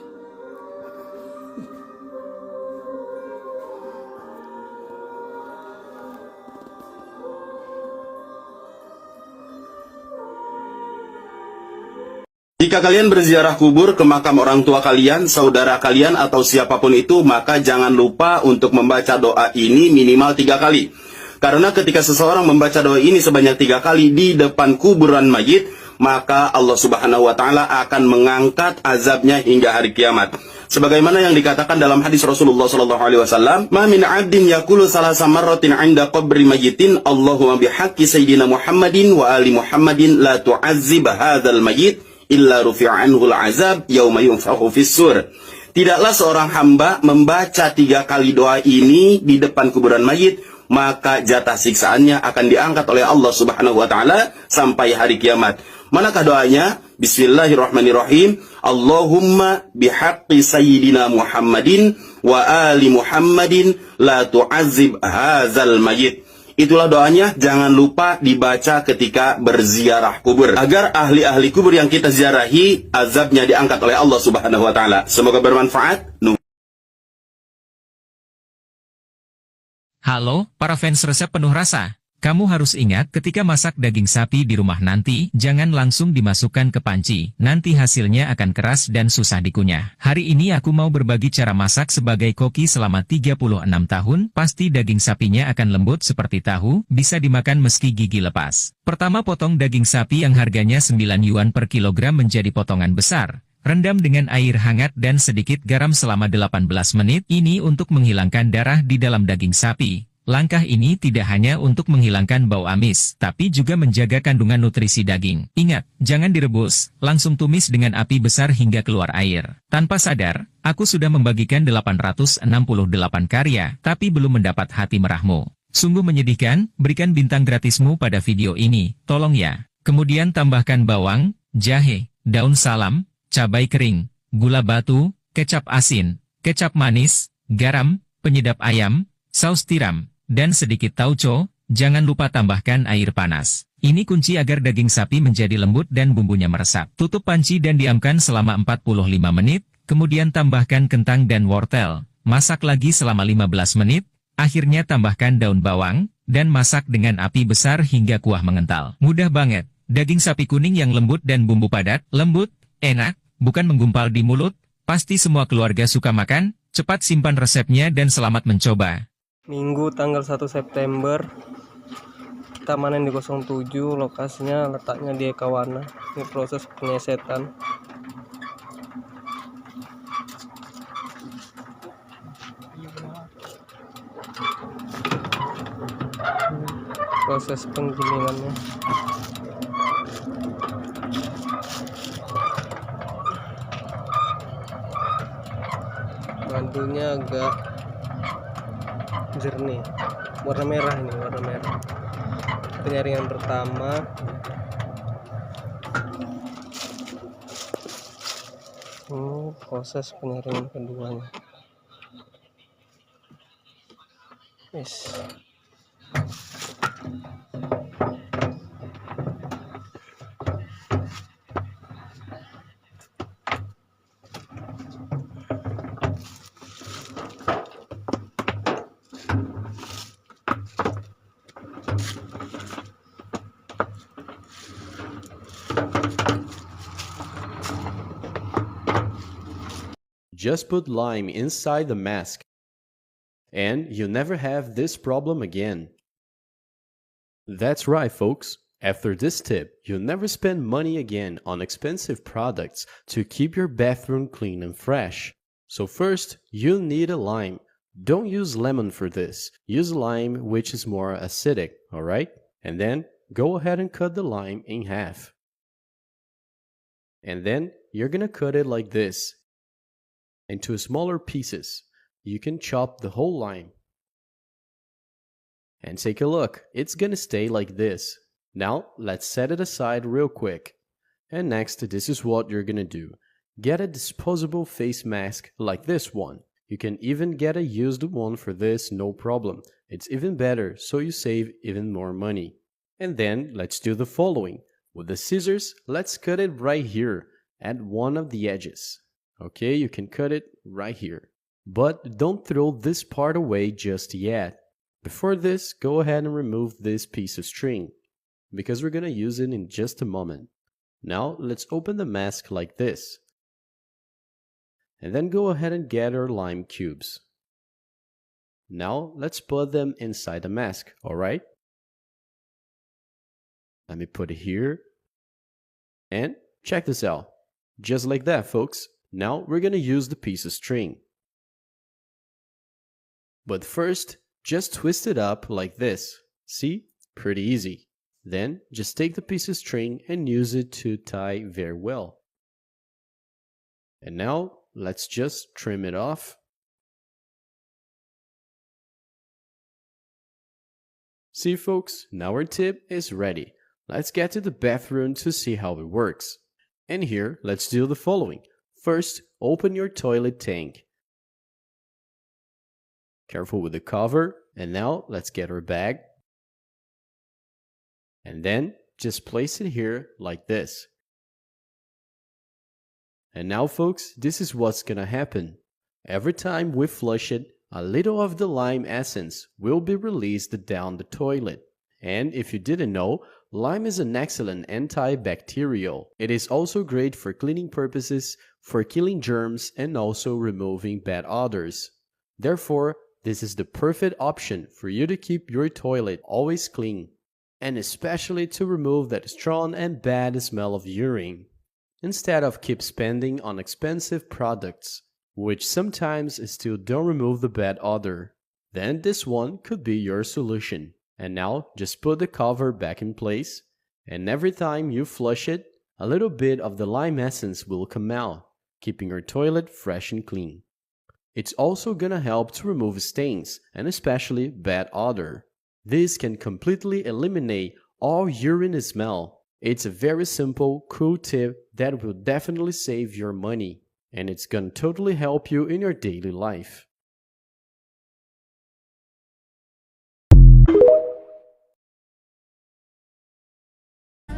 Jika kalian berziarah kubur ke makam orang tua kalian, saudara kalian, atau siapapun itu, maka jangan lupa untuk membaca doa ini minimal 3 kali. Karena ketika seseorang membaca doa ini sebanyak 3 kali di depan kuburan mayit, maka Allah Subhanahu wa Ta'ala akan mengangkat azabnya hingga hari kiamat. Sebagaimana yang dikatakan dalam hadis Rasulullah sallallahu alaihi wasallam, "Ma min 'abdin yaqulu salasa marratin 'inda qabri mayyitin, Allahumma bihaqqi sayyidina Muhammadin wa ali Muhammadin la tu'azzib hadzal mayyit illa rufi'a anhu al-'azab yauma yunfakhu fis-sur." Tidaklah seorang hamba membaca 3 kali doa ini di depan kuburan mayit, maka jatah siksaannya akan diangkat oleh Allah Subhanahu wa Ta'ala sampai hari kiamat. Manakah doanya? Bismillahirrahmanirrahim. Allahumma bihaqqi sayyidina Muhammadin wa ali Muhammadin la tu'azzib hadzal mayyit. Itulah doanya, jangan lupa dibaca ketika berziarah kubur, agar ahli-ahli kubur yang kita ziarahi azabnya diangkat oleh Allah Subhanahu wa Ta'ala. Semoga bermanfaat. Halo, para fans resep penuh rasa. Kamu harus ingat ketika masak daging sapi di rumah nanti, jangan langsung dimasukkan ke panci. Nanti hasilnya akan keras dan susah dikunyah. Hari ini aku mau berbagi cara masak sebagai koki selama 36 tahun. Pasti daging sapinya akan lembut seperti tahu, bisa dimakan meski gigi lepas. Pertama, potong daging sapi yang harganya 9 yuan per kilogram menjadi potongan besar. Rendam dengan air hangat dan sedikit garam selama 18 menit. Ini untuk menghilangkan darah di dalam daging sapi. Langkah ini tidak hanya untuk menghilangkan bau amis, tapi juga menjaga kandungan nutrisi daging. Ingat, jangan direbus, langsung tumis dengan api besar hingga keluar air. Tanpa sadar, aku sudah membagikan 868 karya, tapi belum mendapat hati merahmu. Sungguh menyedihkan, berikan bintang gratismu pada video ini, tolong ya. Kemudian tambahkan bawang, jahe, daun salam, cabai kering, gula batu, kecap asin, kecap manis, garam, penyedap ayam, saus tiram, dan sedikit tauco. Jangan lupa tambahkan air panas. Ini kunci agar daging sapi menjadi lembut dan bumbunya meresap. Tutup panci dan diamkan selama 45 menit, kemudian tambahkan kentang dan wortel. Masak lagi selama 15 menit, akhirnya tambahkan daun bawang, dan masak dengan api besar hingga kuah mengental. Mudah banget, daging sapi kuning yang lembut dan bumbu padat, lembut, enak, bukan menggumpal di mulut, pasti semua keluarga suka makan. Cepat simpan resepnya dan selamat mencoba. Minggu tanggal 1 September kita manen di 07, lokasinya letaknya di Ekawana. Ini proses penyesetan. Proses penggilingannya. Madunya agak jernih, warna merah ini, warna merah. Penyaringan pertama. Proses penyaringan keduanya. Yes. Just put lime inside the mask, and you'll never have this problem again. That's right, folks. After this tip, you'll never spend money again on expensive products to keep your bathroom clean and fresh. So first, you'll need a lime. Don't use lemon for this. Use lime, which is more acidic, alright? And then, go ahead and cut the lime in half. And then, you're gonna cut it like this, into smaller pieces. You can chop the whole lime. And take a look, it's gonna stay like this. Now, let's set it aside real quick. And next, this is what you're gonna do. Get a disposable face mask like this one. You can even get a used one for this, no problem. It's even better, so you save even more money. And then, let's do the following. With the scissors, let's cut it right here, at one of the edges. Okay, you can cut it right here. But don't throw this part away just yet. Before this, go ahead and remove this piece of string, because we're gonna use it in just a moment. Now, let's open the mask like this. And then go ahead and get our lime cubes. Now, let's put them inside the mask, alright? Let me put it here. And check this out. Just like that, folks. Now we're gonna use the piece of string. But first, just twist it up like this. See? Pretty easy. Then, just take the piece of string and use it to tie very well. And now, let's just trim it off. See, folks? Now our tip is ready. Let's get to the bathroom to see how it works. And here, let's do the following. First, open your toilet tank. Careful with the cover. And now, let's get our bag. And then, just place it here like this. And now, folks, this is what's gonna happen. Every time we flush it, a little of the lime essence will be released down the toilet. And if you didn't know, lime is an excellent antibacterial. It is also great for cleaning purposes, for killing germs, and also removing bad odors. Therefore, this is the perfect option for you to keep your toilet always clean, and especially to remove that strong and bad smell of urine, instead of keep spending on expensive products, which sometimes still don't remove the bad odor. Then this one could be your solution. And now, just put the cover back in place, and every time you flush it, a little bit of the lime essence will come out, keeping your toilet fresh and clean. It's also gonna help to remove stains, and especially bad odor. This can completely eliminate all urine smell. It's a very simple, cool tip that will definitely save your money, and it's gonna totally help you in your daily life.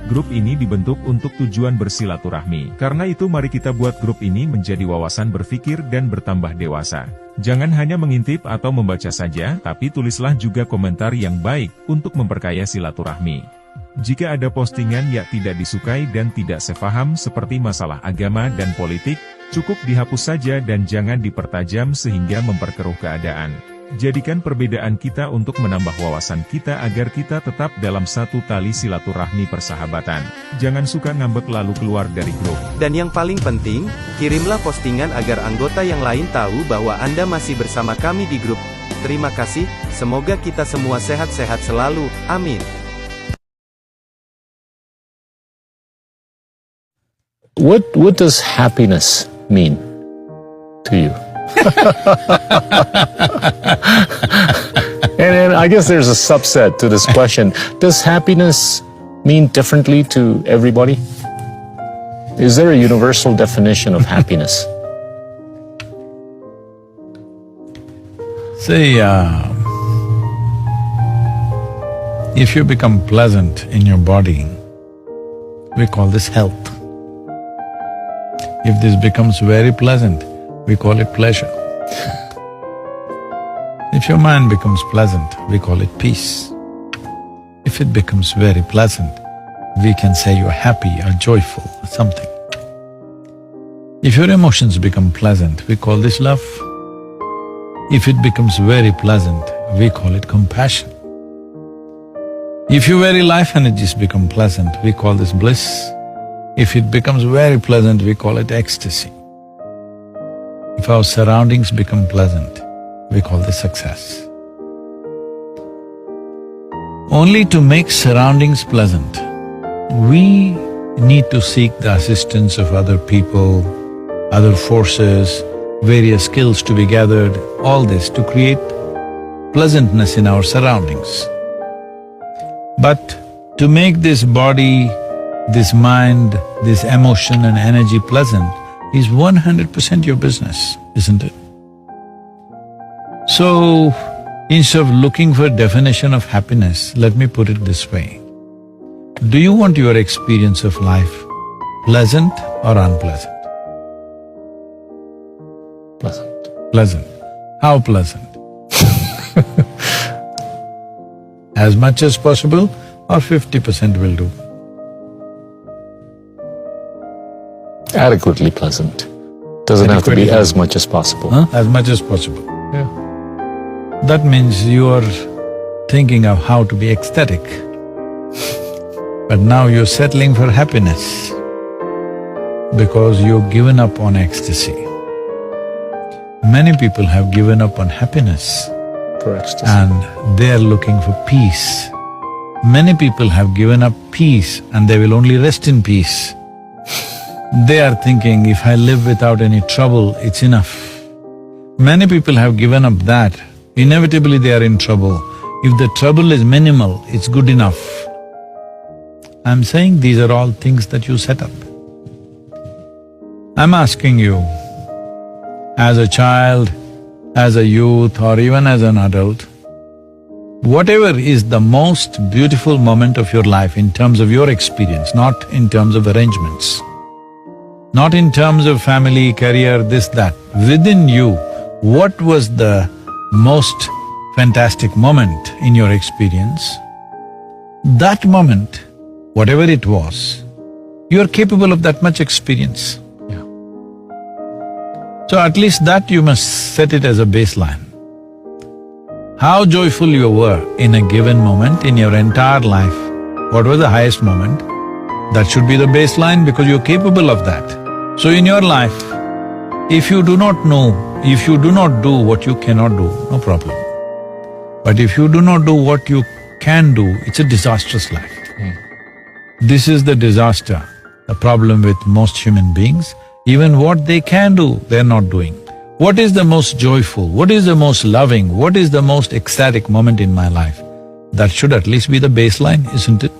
Grup ini dibentuk untuk tujuan bersilaturahmi. Karena itu mari kita buat grup ini menjadi wawasan berpikir dan bertambah dewasa. Jangan hanya mengintip atau membaca saja, tapi tulislah juga komentar yang baik untuk memperkaya silaturahmi. Jika ada postingan yang tidak disukai dan tidak sepaham seperti masalah agama dan politik, cukup dihapus saja dan jangan dipertajam sehingga memperkeruh keadaan. Jadikan perbedaan kita untuk menambah wawasan kita agar kita tetap dalam satu tali silaturahmi persahabatan. Jangan suka ngambek lalu keluar dari grup. Dan yang paling penting, kirimlah postingan agar anggota yang lain tahu bahwa Anda masih bersama kami di grup. Terima kasih, semoga kita semua sehat-sehat selalu, amin. What does happiness mean to you? And I guess there's a subset to this question. Does happiness mean differently to everybody? Is there a universal definition of happiness? See, if you become pleasant in your body, we call this health. If this becomes very pleasant, we call it pleasure. If your mind becomes pleasant, we call it peace. If it becomes very pleasant, we can say you're happy or joyful or something. If your emotions become pleasant, we call this love. If it becomes very pleasant, we call it compassion. If your very life energies become pleasant, we call this bliss. If it becomes very pleasant, we call it ecstasy. If our surroundings become pleasant, we call this success. Only to make surroundings pleasant, we need to seek the assistance of other people, other forces, various skills to be gathered, all this to create pleasantness in our surroundings. But to make this body, this mind, this emotion and energy pleasant is 100% your business, isn't it? So, instead of looking for a definition of happiness, let me put it this way. Do you want your experience of life pleasant or unpleasant? Pleasant. Pleasant. How pleasant? As much as possible or 50% will do? Adequately pleasant. Doesn't have to be as much as possible. Huh? As much as possible. Yeah. That means you are thinking of how to be ecstatic. But now you're settling for happiness because you've given up on ecstasy. Many people have given up on happiness for ecstasy, and they are looking for peace. Many people have given up peace and they will only rest in peace. They are thinking, if I live without any trouble, it's enough. Many people have given up that, inevitably they are in trouble. If the trouble is minimal, it's good enough. I'm saying these are all things that you set up. I'm asking you, as a child, as a youth or even as an adult, whatever is the most beautiful moment of your life in terms of your experience, not in terms of arrangements, not in terms of family, career, this, that, within you, what was the most fantastic moment in your experience? That moment, whatever it was, you are capable of that much experience. So at least that you must set it as a baseline. How joyful you were in a given moment in your entire life, what was the highest moment, that should be the baseline because you're capable of that. So in your life, if you do not know, if you do not do what you cannot do, no problem. But if you do not do what you can do, it's a disastrous life. This is the disaster, the problem with most human beings. Even what they can do, they're not doing. What is the most joyful, what is the most loving, what is the most ecstatic moment in my life? That should at least be the baseline, isn't it?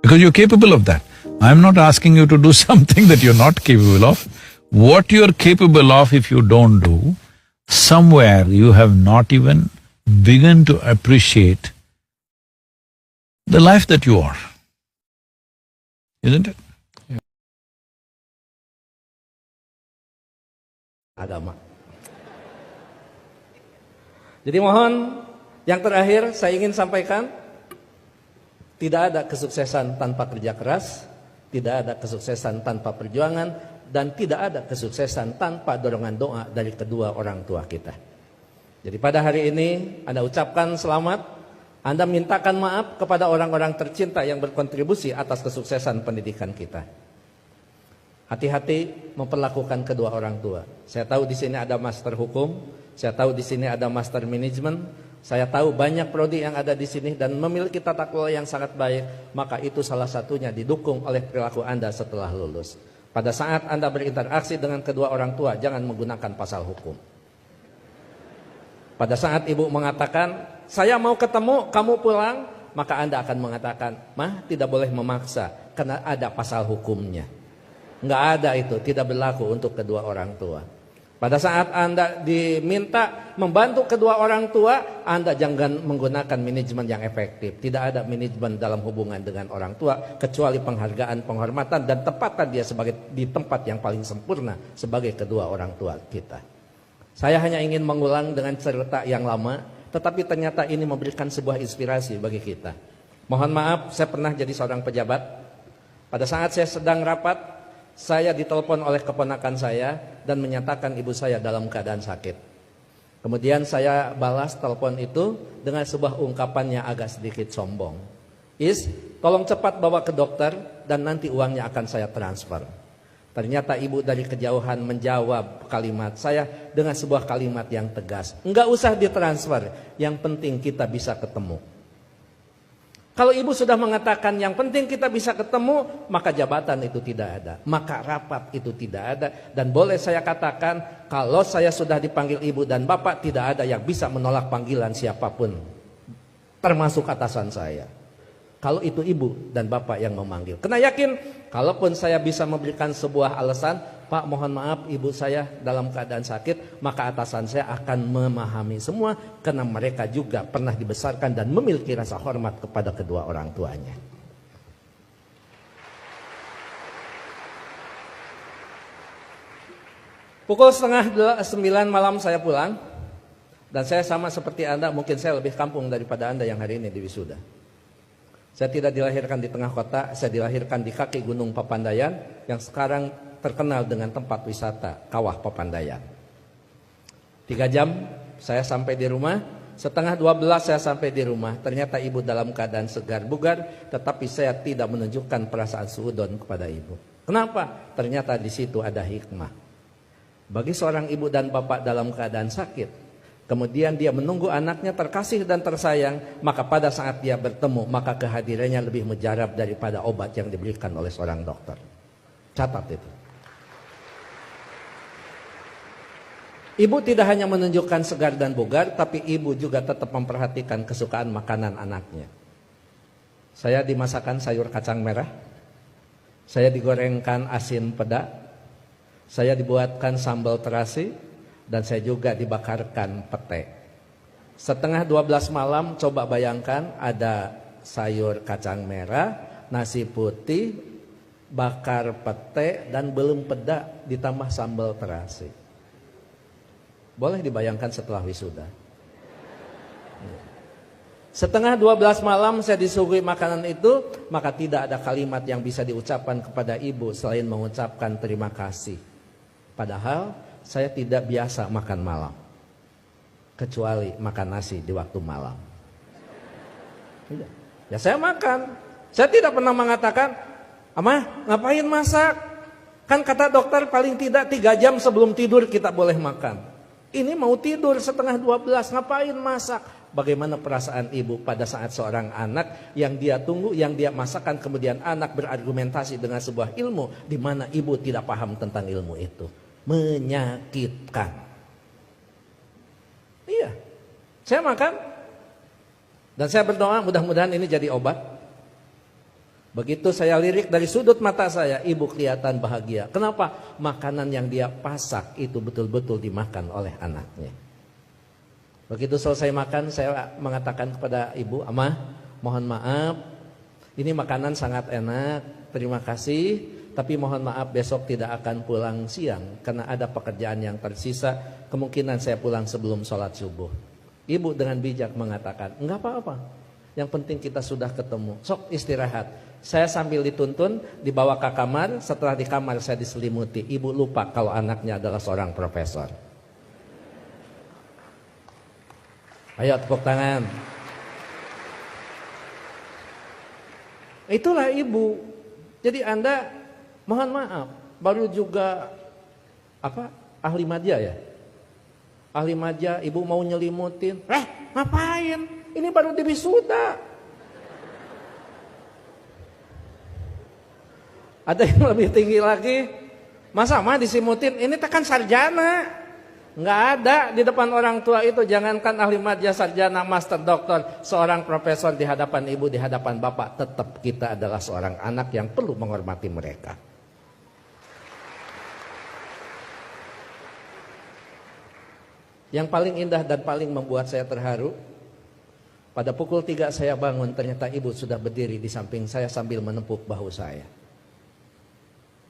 Because you're capable of that. I'm not asking you to do something that you're not capable of. What you're capable of, if you don't do, somewhere you have not even begun to appreciate the life that you are, isn't it? Agama. Jadi mohon yang terakhir saya ingin sampaikan, tidak ada kesuksesan tanpa kerja keras, tidak ada kesuksesan tanpa perjuangan, dan tidak ada kesuksesan tanpa dorongan doa dari kedua orang tua kita. Jadi pada hari ini Anda ucapkan selamat, Anda mintakan maaf kepada orang-orang tercinta yang berkontribusi atas kesuksesan pendidikan kita. Hati-hati memperlakukan kedua orang tua. Saya tahu di sini ada master hukum, saya tahu di sini ada master manajemen, saya tahu banyak prodi yang ada di sini dan memiliki tata kelola yang sangat baik, maka itu salah satunya didukung oleh perilaku Anda setelah lulus. Pada saat Anda berinteraksi dengan kedua orang tua, jangan menggunakan pasal hukum. Pada saat ibu mengatakan, saya mau ketemu, kamu pulang, maka Anda akan mengatakan, "Mah, tidak boleh memaksa, karena ada pasal hukumnya." Nggak ada itu, tidak berlaku untuk kedua orang tua. Pada saat Anda diminta membantu kedua orang tua, Anda jangan menggunakan manajemen yang efektif. Tidak ada manajemen dalam hubungan dengan orang tua, kecuali penghargaan, penghormatan, dan tempatan dia sebagai di tempat yang paling sempurna sebagai kedua orang tua kita. Saya hanya ingin mengulang dengan cerita yang lama, tetapi ternyata ini memberikan sebuah inspirasi bagi kita. Mohon maaf, saya pernah jadi seorang pejabat. Pada saat saya sedang rapat, saya ditelepon oleh keponakan saya dan menyatakan ibu saya dalam keadaan sakit. Kemudian saya balas telepon itu dengan sebuah ungkapan yang agak sedikit sombong. Tolong cepat bawa ke dokter dan nanti uangnya akan saya transfer. Ternyata ibu dari kejauhan menjawab kalimat saya dengan sebuah kalimat yang tegas. Enggak usah ditransfer, yang penting kita bisa ketemu. Kalau ibu sudah mengatakan yang penting kita bisa ketemu, maka jabatan itu tidak ada, maka rapat itu tidak ada. Dan boleh saya katakan, kalau saya sudah dipanggil ibu dan bapak, tidak ada yang bisa menolak panggilan siapapun, termasuk atasan saya. Kalau itu ibu dan bapak yang memanggil, kena yakin, kalaupun saya bisa memberikan sebuah alasan, Pak mohon maaf ibu saya dalam keadaan sakit, maka atasan saya akan memahami semua, karena mereka juga pernah dibesarkan dan memiliki rasa hormat kepada kedua orang tuanya. Pukul 8:30 malam saya pulang, dan saya sama seperti Anda, mungkin saya lebih kampung daripada Anda yang hari ini di wisuda. Saya tidak dilahirkan di tengah kota, saya dilahirkan di kaki Gunung Papandayan yang sekarang terkenal dengan tempat wisata Kawah Papandayan. 3 jam saya sampai di rumah, setengah 12 saya sampai di rumah. Ternyata ibu dalam keadaan segar bugar, tetapi saya tidak menunjukkan perasaan suudon kepada ibu. Kenapa? Ternyata di situ ada hikmah. Bagi seorang ibu dan bapak dalam keadaan sakit, kemudian dia menunggu anaknya terkasih dan tersayang, maka pada saat dia bertemu, maka kehadirannya lebih mujarab daripada obat yang diberikan oleh seorang dokter. Catat itu. Ibu tidak hanya menunjukkan segar dan bugar, tapi ibu juga tetap memperhatikan kesukaan makanan anaknya. Saya dimasakkan sayur kacang merah, saya digorengkan asin peda, saya dibuatkan sambal terasi, dan saya juga dibakarkan pete. Setengah 12 malam, coba bayangkan ada sayur kacang merah, nasi putih, bakar pete, dan belum peda ditambah sambal terasi. Boleh dibayangkan setelah wisuda. Setengah 12 malam saya disuguhi makanan itu, maka tidak ada kalimat yang bisa diucapkan kepada ibu selain mengucapkan terima kasih. Padahal saya tidak biasa makan malam, kecuali makan nasi di waktu malam. Ya saya makan. Saya tidak pernah mengatakan, "Amah, ngapain masak?" Kan kata dokter paling tidak 3 jam sebelum tidur kita boleh makan. Ini mau tidur setengah 12, ngapain masak? Bagaimana perasaan ibu pada saat seorang anak yang dia tunggu, yang dia masakan, kemudian anak berargumentasi dengan sebuah ilmu di mana ibu tidak paham tentang ilmu itu. Menyakitkan. Iya, saya makan dan saya berdoa mudah-mudahan ini jadi obat. Begitu saya lirik dari sudut mata saya, ibu kelihatan bahagia. Kenapa? Makanan yang dia pasak itu betul-betul dimakan oleh anaknya. Begitu selesai makan, saya mengatakan kepada ibu, "Amah, mohon maaf, ini makanan sangat enak, terima kasih. Tapi mohon maaf besok tidak akan pulang siang karena ada pekerjaan yang tersisa. Kemungkinan saya pulang sebelum sholat subuh." Ibu dengan bijak mengatakan, "Enggak apa-apa. Yang penting kita sudah ketemu. Sok istirahat." Saya sambil dituntun dibawa ke kamar. Setelah di kamar saya diselimuti. Ibu lupa kalau anaknya adalah seorang profesor. Ayo tepuk tangan. Itulah ibu. Jadi Anda mohon maaf, baru juga ahli madya ya? Ahli madya, ibu mau nyelimutin. Ngapain? Ini baru di wisuda. Ada yang lebih tinggi lagi. Masa mah disimutin? Ini tekan sarjana. Nggak ada di depan orang tua itu. Jangankan ahli madya, sarjana, master, doktor, seorang profesor di hadapan ibu, di hadapan bapak, tetap kita adalah seorang anak yang perlu menghormati mereka. Yang paling indah dan paling membuat saya terharu, pada pukul 3 saya bangun, ternyata ibu sudah berdiri di samping saya sambil menepuk bahu saya.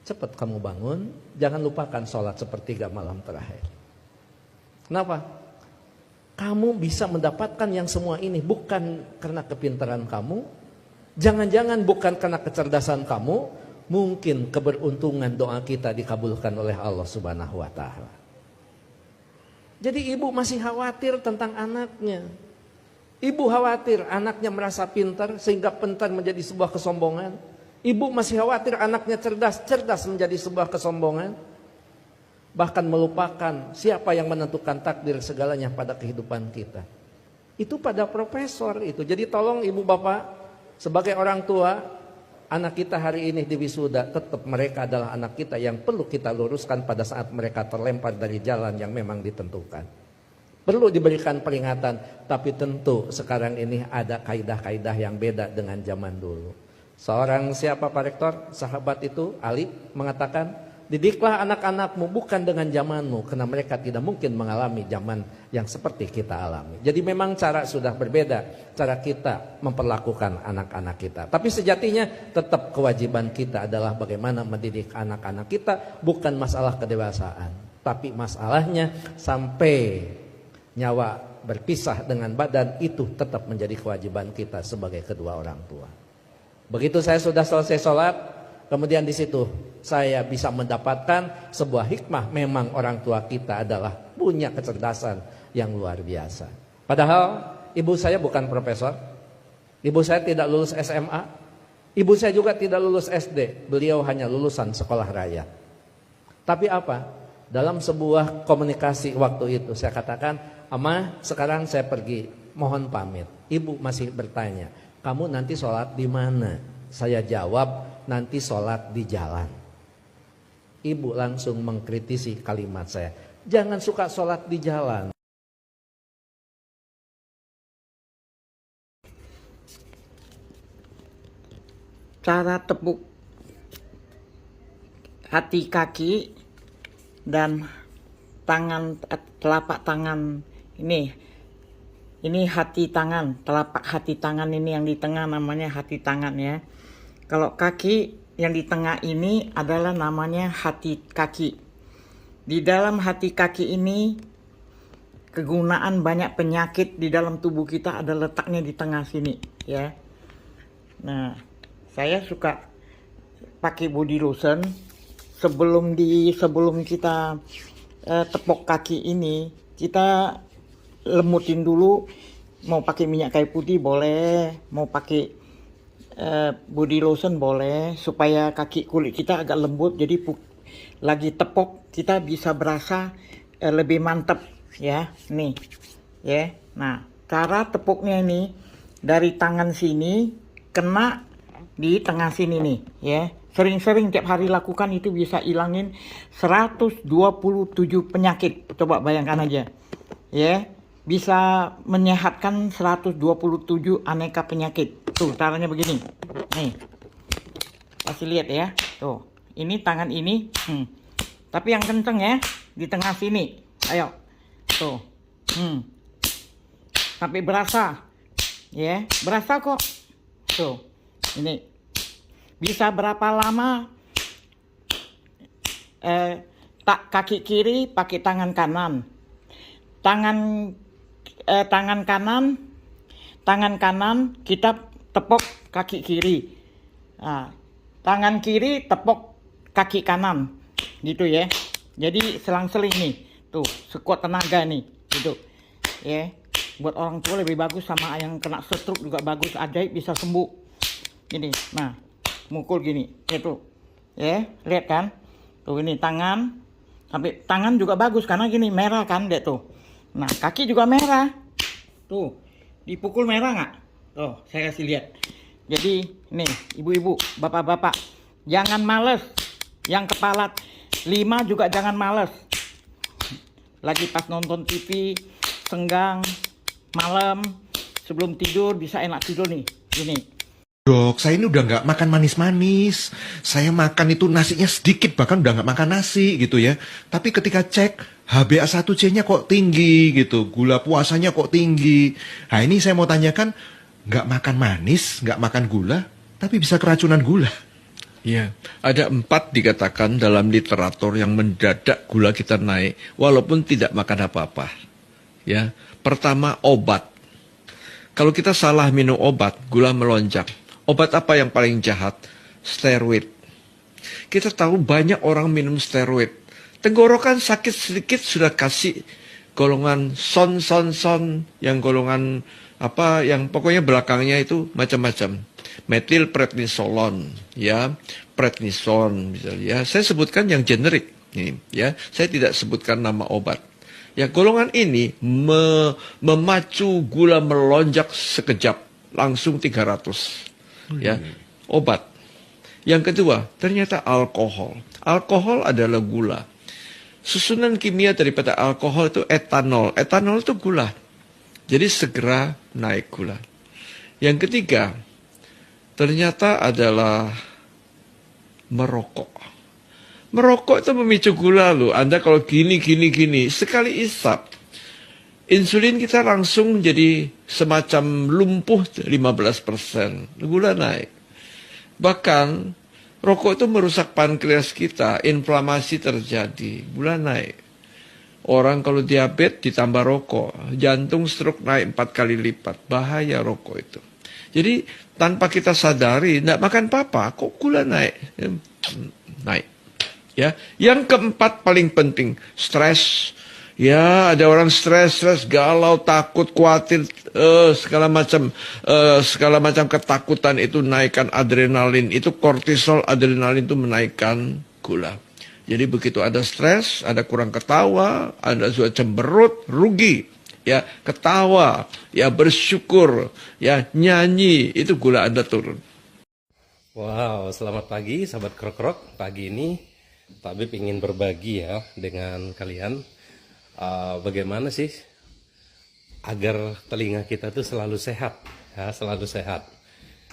Cepat kamu bangun, jangan lupakan sholat sepertiga malam terakhir. Kenapa? Kamu bisa mendapatkan yang semua ini bukan karena kepintaran kamu, jangan-jangan bukan karena kecerdasan kamu, mungkin keberuntungan doa kita dikabulkan oleh Allah Subhanahu wa Ta'ala. Jadi ibu masih khawatir tentang anaknya. Ibu khawatir anaknya merasa pintar sehingga pintar menjadi sebuah kesombongan. Ibu masih khawatir anaknya cerdas, cerdas menjadi sebuah kesombongan. Bahkan melupakan siapa yang menentukan takdir segalanya pada kehidupan kita. Itu pada profesor itu. Jadi tolong ibu bapak, sebagai orang tua, anak kita hari ini di wisuda, tetap mereka adalah anak kita yang perlu kita luruskan pada saat mereka terlempar dari jalan yang memang ditentukan. Perlu diberikan peringatan, tapi tentu sekarang ini ada kaidah-kaidah yang beda dengan zaman dulu. Seorang siapa Pak Rektor, sahabat itu, Ali, mengatakan, didiklah anak-anakmu bukan dengan zamanmu, karena mereka tidak mungkin mengalami zaman yang seperti kita alami. Jadi memang cara sudah berbeda, cara kita memperlakukan anak-anak kita. Tapi sejatinya tetap kewajiban kita adalah bagaimana mendidik anak-anak kita, bukan masalah kedewasaan. Tapi masalahnya sampai nyawa berpisah dengan badan, itu tetap menjadi kewajiban kita sebagai kedua orang tua. Begitu saya sudah selesai sholat, kemudian di situ saya bisa mendapatkan sebuah hikmah. Memang orang tua kita adalah punya kecerdasan yang luar biasa. Padahal ibu saya bukan profesor, ibu saya tidak lulus SMA, ibu saya juga tidak lulus SD. Beliau hanya lulusan sekolah raya. Tapi apa? Dalam sebuah komunikasi waktu itu saya katakan, "Ama, sekarang saya pergi, mohon pamit." Ibu masih bertanya, "Kamu nanti sholat di mana?" Saya jawab, "Nanti sholat di jalan." Ibu langsung mengkritisi kalimat saya, "Jangan suka sholat di jalan." Cara tepuk hati kaki dan tangan, telapak tangan ini hati tangan, telapak hati tangan ini yang di tengah namanya hati tangan ya. Kalau kaki yang di tengah ini adalah namanya hati kaki. Di dalam hati kaki ini kegunaan banyak penyakit di dalam tubuh kita ada letaknya di tengah sini ya. Nah, saya suka pakai body lotion sebelum kita tepuk kaki ini, kita lemutin dulu. Mau pakai minyak kayu putih boleh, mau pakai body lotion boleh, supaya kaki kulit kita agak lembut, jadi lagi tepuk kita bisa berasa lebih mantap ya. Nih ya. Nah, cara tepuknya ini dari tangan sini kena di tengah sini nih ya. Sering-sering tiap hari lakukan, itu bisa ilangin 127 penyakit. Coba bayangkan aja ya, bisa menyehatkan 127 aneka penyakit. Tuh caranya begini nih, kasih lihat ya. Tuh ini tangan ini tapi yang kenceng ya, di tengah sini. Ayo tuh sampai berasa ya, berasa kok. Tuh ini bisa berapa lama. Kaki kiri pakai tangan kanan, tangan kanan kita tepuk kaki kiri, nah, tangan kiri tepuk kaki kanan gitu ya. Jadi selang-seling nih, tuh sekuat tenaga nih gitu ya. Buat orang tua lebih bagus, sama yang kena stroke juga bagus, ajaib bisa sembuh gini. Nah, mukul gini itu ya, lihat kan tuh, ini tangan, sampai tangan juga bagus karena gini merah kan deh tuh. Nah, kaki juga merah tuh, dipukul merah nggak? Tuh saya kasih lihat. Jadi nih ibu-ibu, bapak-bapak, jangan males. Yang kepala 5 juga jangan males. lagi pas nonton TV, senggang, malam, sebelum tidur bisa enak tidur nih, gini. Dok, saya ini udah nggak makan manis-manis. Saya makan itu nasinya sedikit, bahkan udah nggak makan nasi gitu ya. Tapi ketika cek, HbA1c-nya kok tinggi gitu, gula puasanya kok tinggi. Nah ini saya mau tanyakan, nggak makan manis, nggak makan gula, tapi bisa keracunan gula. Ya, ada 4 dikatakan dalam literatur yang mendadak gula kita naik, walaupun tidak makan apa-apa. Ya, pertama obat. Kalau kita salah minum obat, gula melonjak. Obat apa yang paling jahat? Steroid. Kita tahu banyak orang minum steroid. Tenggorokan sakit sedikit sudah kasih golongan son, yang golongan apa, yang pokoknya belakangnya itu macam-macam. Metilprednisolon, ya, prednison, misalnya. Ya, saya sebutkan yang generik, ini, ya. Saya tidak sebutkan nama obat. Ya, golongan ini memacu gula melonjak sekejap, langsung 300. Ya, obat. Yang kedua, ternyata alkohol. Alkohol adalah gula. Susunan kimia daripada alkohol itu etanol. Etanol itu gula. Jadi segera naik gula. Yang ketiga, ternyata adalah merokok. Merokok itu memicu gula loh. Anda kalau gini, sekali isap, insulin kita langsung jadi semacam lumpuh 15%. Gula naik. Bahkan rokok itu merusak pankreas kita, inflamasi terjadi, gula naik. Orang kalau diabetes ditambah rokok, jantung stroke naik 4 kali lipat. Bahaya rokok itu. Jadi tanpa kita sadari, tidak makan apa-apa, kok gula naik? Naik. Ya, yang keempat paling penting, stres. Ya, ada orang stres, galau, takut, khawatir, segala macam ketakutan itu naikkan adrenalin, itu kortisol, adrenalin itu menaikkan gula. Jadi begitu ada stres, ada kurang ketawa, ada sudah cemberut, rugi. Ya, ketawa, ya bersyukur, ya nyanyi, itu gula Anda turun. Wow, selamat pagi sahabat Krok-Krok. Pagi ini Tabib ingin berbagi ya dengan kalian. Bagaimana sih agar telinga kita itu selalu sehat, ya, selalu sehat.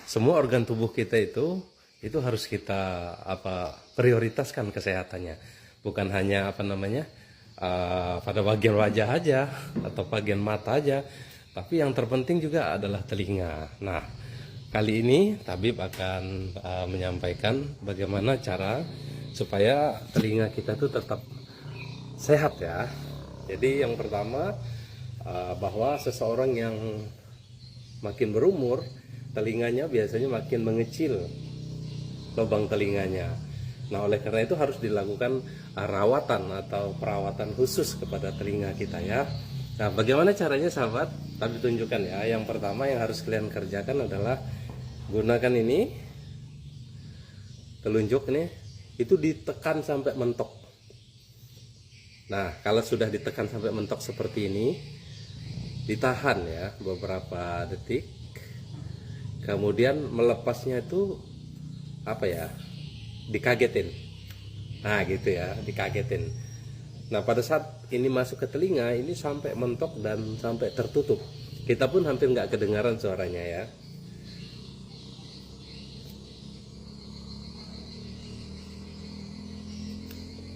Semua organ tubuh kita itu harus kita prioritaskan kesehatannya, bukan hanya pada bagian wajah aja atau bagian mata aja, tapi yang terpenting juga adalah telinga. Nah, kali ini Tabib akan menyampaikan bagaimana cara supaya telinga kita tuh tetap sehat ya. Jadi yang pertama, bahwa seseorang yang makin berumur, telinganya biasanya makin mengecil lubang telinganya. Nah, oleh karena itu harus dilakukan rawatan atau perawatan khusus kepada telinga kita ya. Nah, bagaimana caranya sahabat? Tadi tunjukkan ya. Yang pertama yang harus kalian kerjakan adalah gunakan ini, telunjuk ini, itu ditekan sampai mentok. Nah, kalau sudah ditekan sampai mentok seperti ini, ditahan ya beberapa detik. Kemudian melepasnya itu dikagetin. Nah, gitu ya, dikagetin. Nah, pada saat ini masuk ke telinga, ini sampai mentok dan sampai tertutup. Kita pun hampir nggak kedengaran suaranya ya.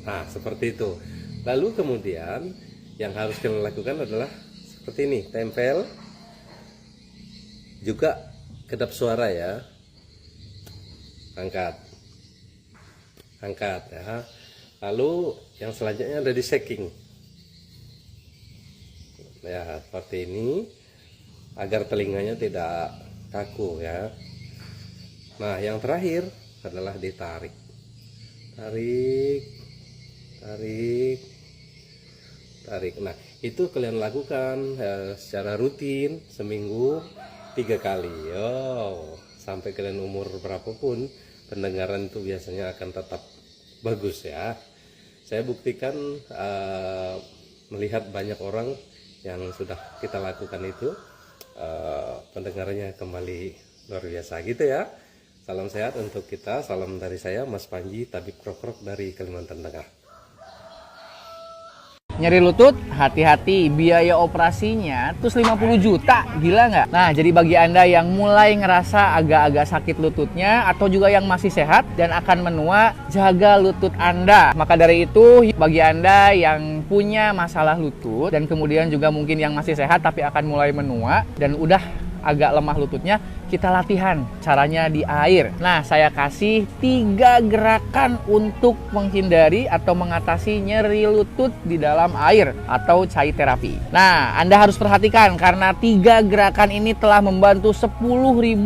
Nah, seperti itu. Lalu kemudian yang harus kita lakukan adalah seperti ini, tempel juga kedap suara ya, angkat ya. Lalu yang selanjutnya ada di shaking ya, seperti ini agar telinganya tidak kaku ya. Nah, yang terakhir adalah ditarik, tarik. Nah, itu kalian lakukan secara rutin seminggu 3 kali. Sampai kalian umur berapapun, pendengaran itu biasanya akan tetap bagus ya. Saya buktikan melihat banyak orang yang sudah kita lakukan itu pendengarannya kembali luar biasa gitu ya. Salam sehat untuk kita, salam dari saya Mas Panji, Tabib Krok-Krok dari Kalimantan Tengah. Nyeri lutut, hati-hati, biaya operasinya terus 50 juta, gila nggak? Nah, jadi bagi Anda yang mulai ngerasa agak-agak sakit lututnya atau juga yang masih sehat dan akan menua, jaga lutut Anda. Maka dari itu, bagi Anda yang punya masalah lutut dan kemudian juga mungkin yang masih sehat tapi akan mulai menua dan udah agak lemah lututnya, kita latihan caranya di air. Nah, saya kasih 3 gerakan untuk menghindari atau mengatasi nyeri lutut di dalam air atau chai terapi. Nah, Anda harus perhatikan karena 3 gerakan ini telah membantu 10.000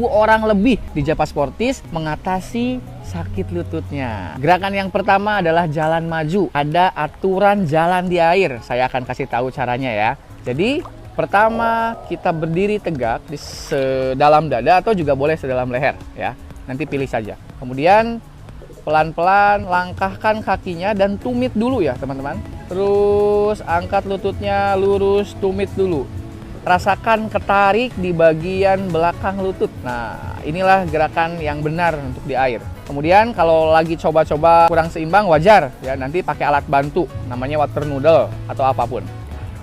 orang lebih di Japa Sportis mengatasi sakit lututnya. Gerakan yang pertama adalah jalan maju. Ada aturan jalan di air. Saya akan kasih tahu caranya ya. Jadi pertama, kita berdiri tegak di sedalam dada atau juga boleh sedalam leher ya. Nanti pilih saja. Kemudian pelan-pelan langkahkan kakinya dan tumit dulu ya, teman-teman. Terus angkat lututnya lurus, tumit dulu. Rasakan ketarik di bagian belakang lutut. Nah, inilah gerakan yang benar untuk di air. Kemudian kalau lagi coba-coba kurang seimbang, wajar ya, nanti pakai alat bantu namanya water noodle atau apapun.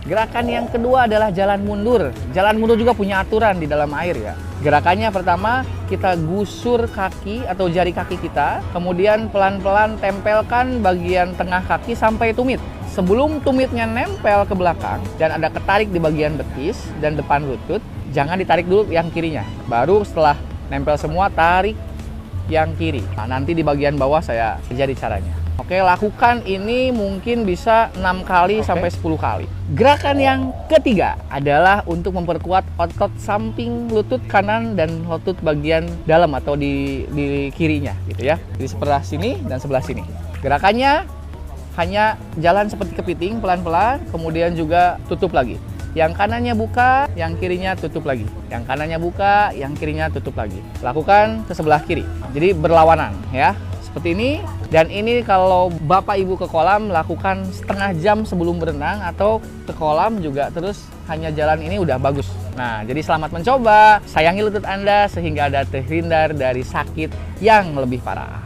Gerakan yang kedua adalah jalan mundur. Jalan mundur juga punya aturan di dalam air ya. Gerakannya pertama, kita gusur kaki atau jari kaki kita, kemudian pelan-pelan tempelkan bagian tengah kaki sampai tumit. Sebelum tumitnya nempel ke belakang dan ada ketarik di bagian betis dan depan lutut, jangan ditarik dulu yang kirinya. Baru setelah nempel semua, tarik yang kiri. Nah, nanti di bagian bawah saya ajarin caranya. Oke, lakukan ini mungkin bisa 6 kali sampai 10 kali. Gerakan yang ketiga adalah untuk memperkuat otot samping lutut kanan dan lutut bagian dalam atau di kirinya gitu ya. Di sebelah sini dan sebelah sini. Gerakannya hanya jalan seperti kepiting pelan-pelan, kemudian juga tutup lagi. Yang kanannya buka, yang kirinya tutup lagi. Yang kanannya buka, yang kirinya tutup lagi. Lakukan ke sebelah kiri. Jadi berlawanan ya. Seperti ini. Dan ini kalau Bapak Ibu ke kolam, lakukan setengah jam sebelum berenang atau ke kolam juga terus hanya jalan ini udah bagus. Nah, jadi selamat mencoba. Sayangi lutut Anda sehingga Anda terhindar dari sakit yang lebih parah.